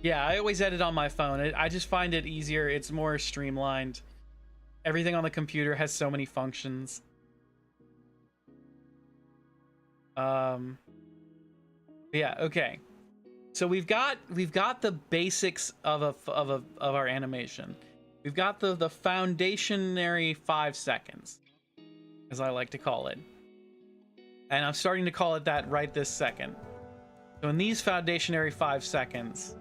S1: Yeah, I always edit on my phone. I just find it easier. It's more streamlined. Everything on the computer has so many functions. Yeah, okay. So we've got the basics of our animation. We've got the foundationary 5 seconds, as I like to call it. And I'm starting to call it that right this second. So in these foundationary 5 seconds,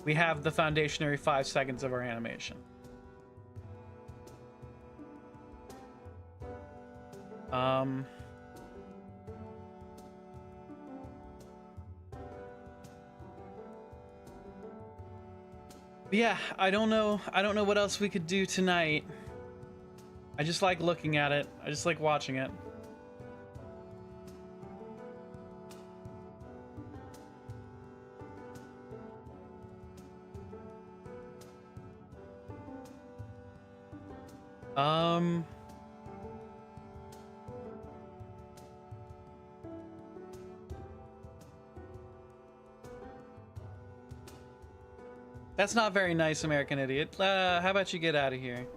S1: we have the foundationary 5 seconds of our animation. Yeah, I don't know what else we could do tonight. I just like looking at it. I just like watching it. That's not very nice, American Idiot. How about you get out of here?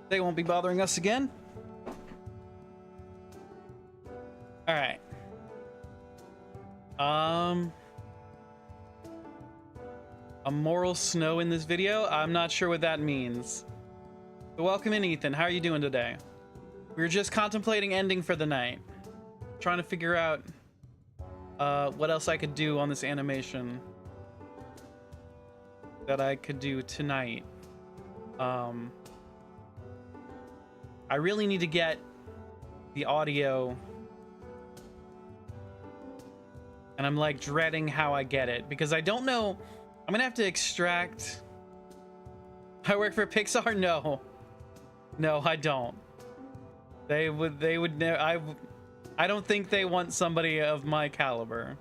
S1: They won't be bothering us again. All right. Immoral snow in this video? I'm not sure what that means. But welcome in, Ethan. How are you doing today? We were just contemplating ending for the night. Trying to figure out what else I could do on this animation that I could do tonight. I really need to get the audio, and I'm like dreading how I get it because I don't know. I'm gonna have to extract. I work for Pixar? No, I don't. They would I don't think they want somebody of my caliber.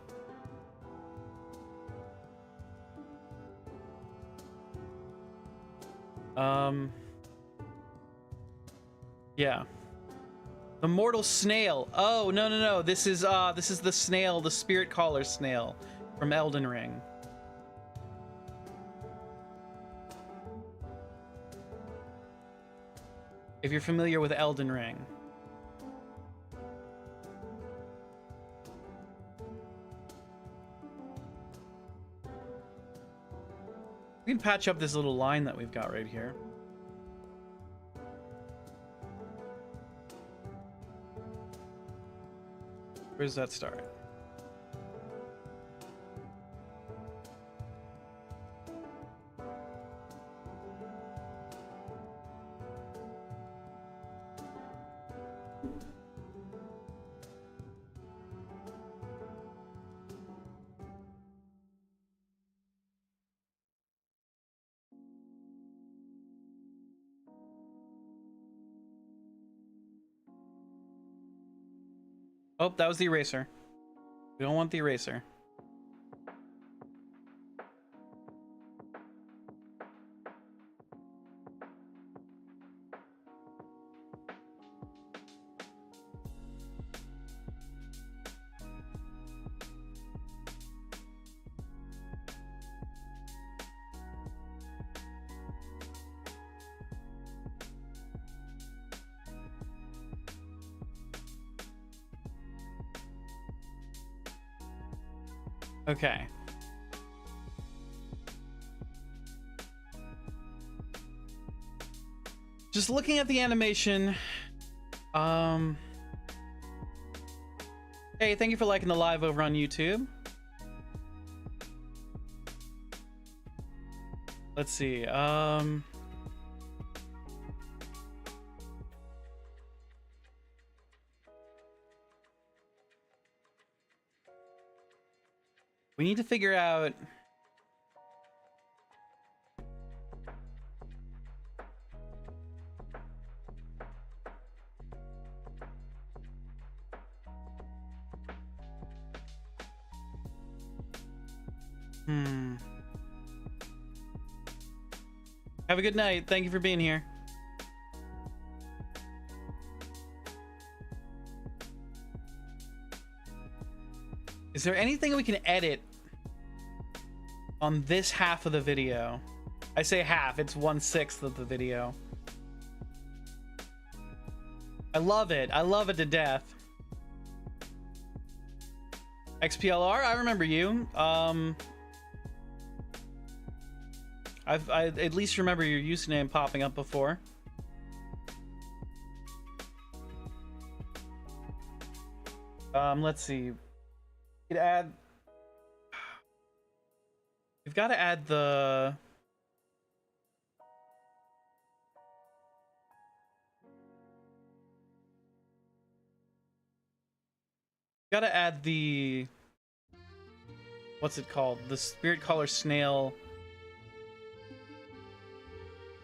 S1: Yeah. The mortal snail. Oh, no. This is the snail, the spirit caller snail from Elden Ring. If you're familiar with Elden Ring. We can patch up this little line that we've got right here. Where does that start? Oh, that was the eraser. We don't want the eraser. Okay. Just looking at the animation. Hey, thank you for liking the live over on YouTube. Let's see. We need to figure out. Have a good night. Thank you for being here. Is there anything we can edit on this half of the video? I say half, it's 1/6 of the video. I love it. I love it to death. XPLR, I remember you. I at least remember your username popping up before. Let's see. We've got to add the. Got to add the. What's it called? The Spirit Caller Snail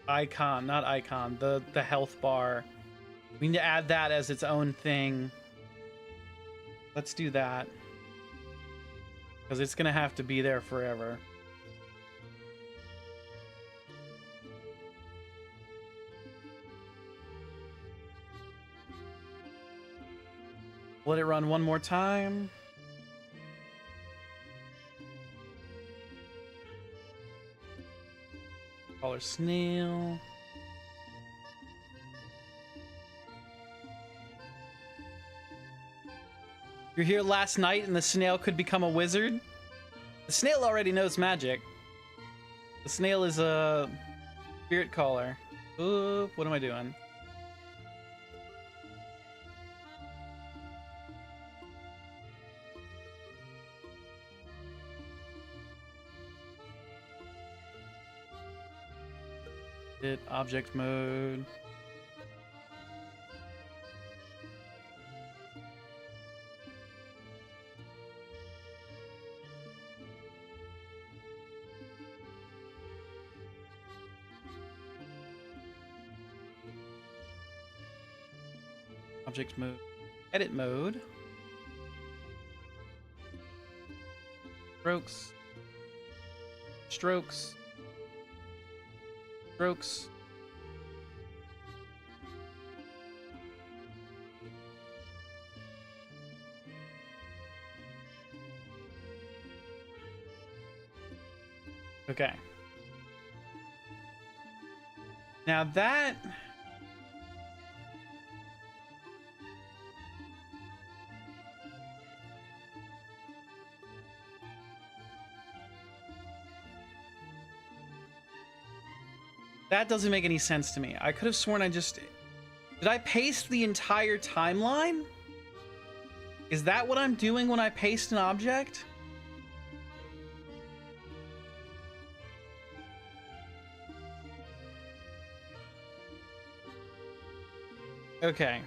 S1: icon, not icon, the health bar. We need to add that as its own thing. Let's do that, because it's gonna have to be there forever. Let it run one more time. Caller snail. You're here last night and the snail could become a wizard? The snail already knows magic. The snail is a spirit caller. Ooh, what am I doing? Hit object mode. Object mode. Edit mode. Strokes. Strokes. Strokes. Okay. Now that doesn't make any sense to me. I could have sworn I just... Did I paste the entire timeline? Is that what I'm doing when I paste an object? Okay.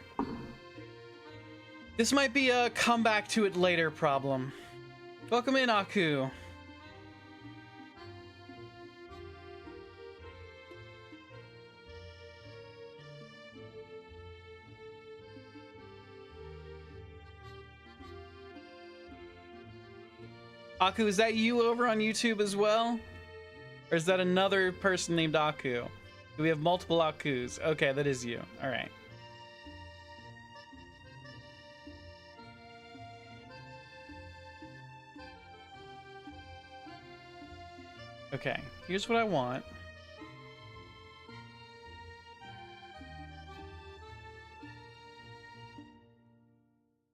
S1: This might be a come back to it later problem. Welcome in, Aku. Aku, is that you over on YouTube as well? Or is that another person named Aku? Do we have multiple Akus? Okay, that is you. All right. Okay, here's what I want.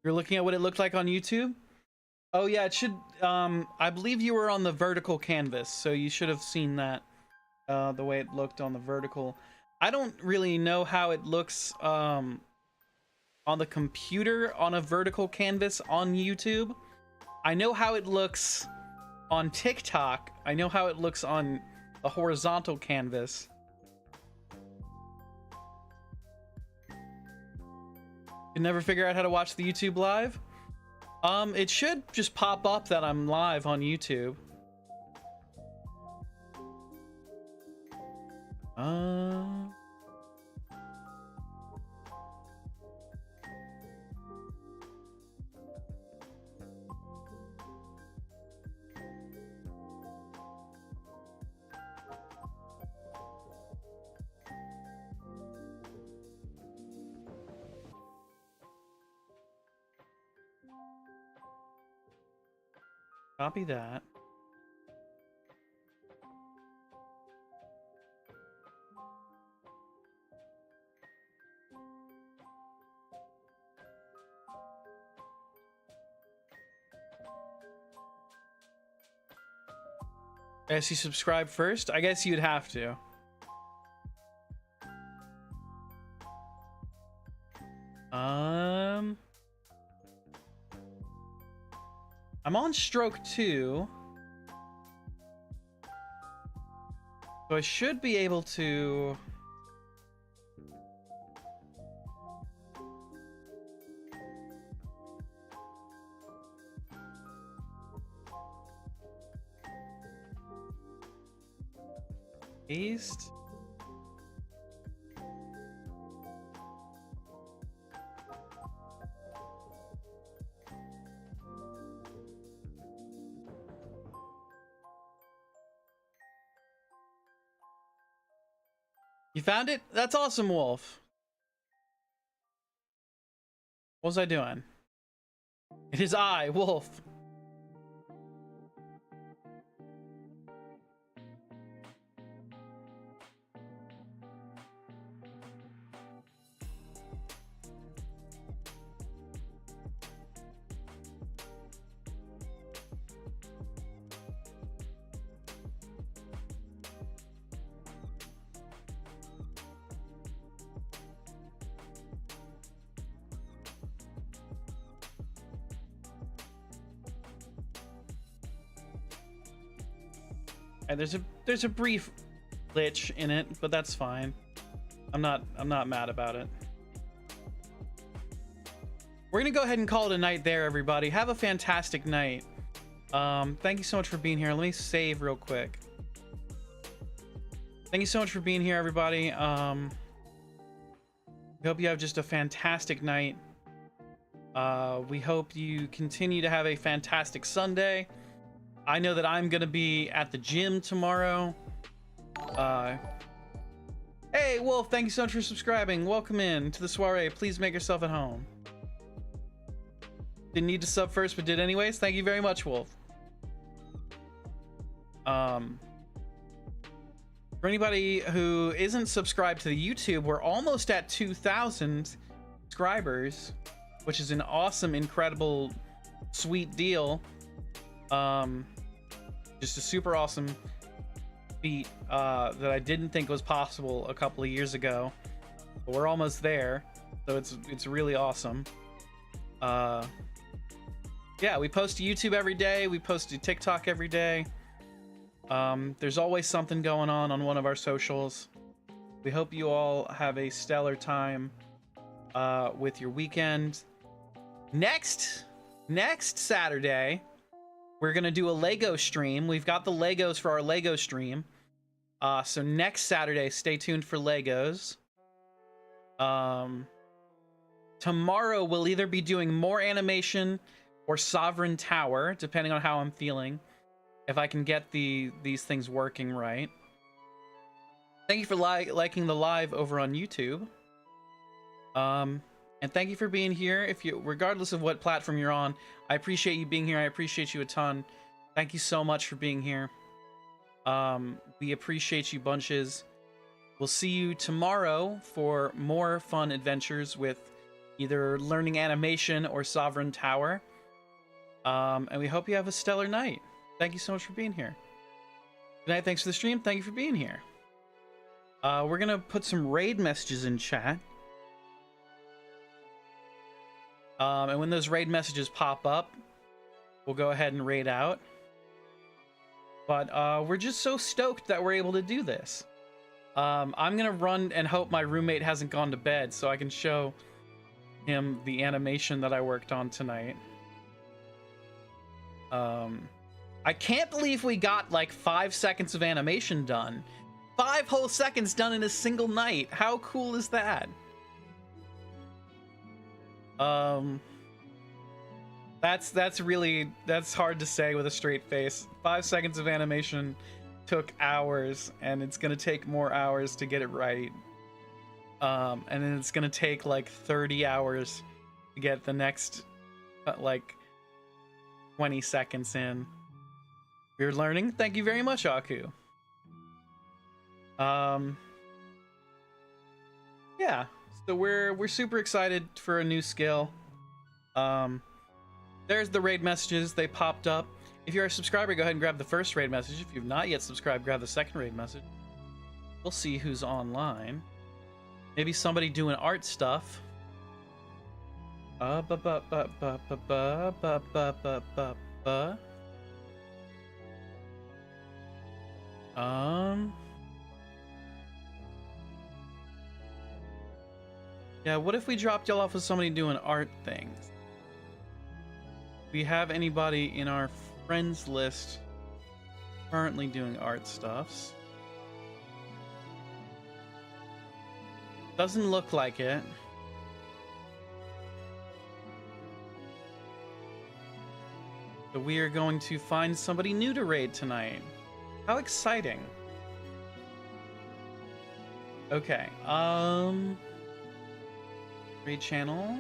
S1: You're looking at what it looked like on YouTube? Oh yeah, it should, I believe you were on the vertical canvas, so you should have seen that, the way it looked on the vertical. I don't really know how it looks, on the computer on a vertical canvas on YouTube. I know how it looks on TikTok. I know how it looks on a horizontal canvas. Can never figure out how to watch the YouTube live? It should just pop up that I'm live on YouTube. Copy that. I guess you subscribe first? I guess you'd have to. I'm on stroke 2. So I should be able to... Paste. You found it? That's awesome, Wolf. What was I doing? It is I, Wolf. And there's a brief glitch in it, but that's fine. I'm not mad about it. We're gonna go ahead and call it a night there, everybody. Have a fantastic night. Thank you so much for being here. Let me save real quick. Thank you so much for being here, everybody. We hope you have just a fantastic night. We hope you continue to have a fantastic Sunday. I know that I'm gonna be at the gym tomorrow. Hey, Wolf, thank you so much for subscribing. Welcome in to the soiree. Please make yourself at home. Didn't need to sub first, but did anyways. Thank you very much, Wolf. For anybody who isn't subscribed to the YouTube, we're almost at 2,000 subscribers, which is an awesome, incredible, sweet deal. Just a super awesome feat that I didn't think was possible a couple of years ago, but we're almost there, so it's really awesome. Yeah, we post to YouTube every day. We post to TikTok every day. There's always something going on one of our socials. We hope you all have a stellar time with your weekend. Next Saturday, we're gonna do a Lego stream. We've got the Legos for our Lego stream. So next Saturday, stay tuned for Legos. Tomorrow we'll either be doing more animation or Sovereign Tower, depending on how I'm feeling. If I can get these things working right. Thank you for liking the live over on YouTube. And thank you for being here. If you, regardless of what platform you're on, I appreciate you being here. I appreciate you a ton. Thank you so much for being here. We appreciate you bunches. We'll see you tomorrow for more fun adventures with either learning animation or Sovereign Tower. And we hope you have a stellar night. Thank you so much for being here. Good night. Thanks for the stream. Thank you for being here. We're gonna put some raid messages in chat. And when those raid messages pop up, we'll go ahead and raid out. But we're just so stoked that we're able to do this. I'm gonna run and hope my roommate hasn't gone to bed so I can show him the animation that I worked on tonight. I can't believe we got like 5 seconds of animation done. 5 whole seconds done in a single night. How cool is that? That's hard to say with a straight face. 5 seconds of animation took hours, and it's gonna take more hours to get it right. And then it's gonna take like 30 hours to get the next like 20 seconds in. We're learning. Thank you very much, Aku. Yeah, so we're super excited for a new skill. There's the raid messages. They popped up. If you're a subscriber, go ahead and grab the first raid message. If you've not yet subscribed, grab the second raid message. We'll see who's online. Maybe somebody doing art stuff. Yeah, what if we dropped y'all off with somebody doing art things? Do we have anybody in our friends list currently doing art stuffs? Doesn't look like it. So we are going to find somebody new to raid tonight. How exciting. Okay, raid channel.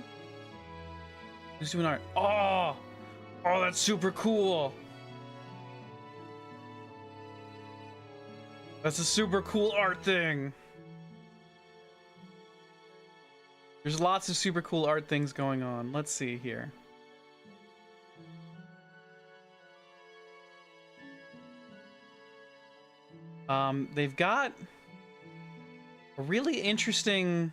S1: Who's doing art? Oh, that's super cool. That's a super cool art thing. There's lots of super cool art things going on. Let's see here. They've got a really interesting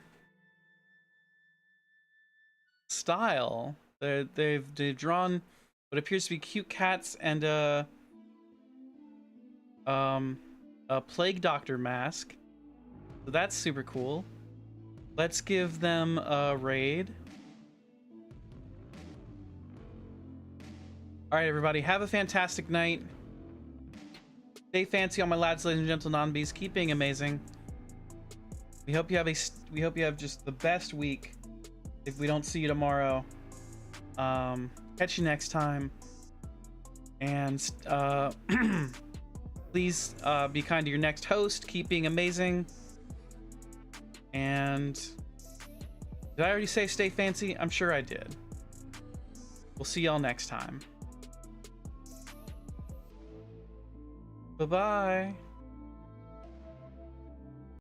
S1: style. They've drawn what appears to be cute cats and a plague doctor mask. So that's super cool. Let's give them a raid. All right, everybody, have a fantastic night. Stay fancy on my lads, ladies and gentle non-bees. Keep being amazing. We hope you have just the best week. If we don't see you tomorrow, catch you next time. And please be kind to your next host. Keep being amazing. And did I already say stay fancy? I'm sure I did. We'll see y'all next time. Bye-bye.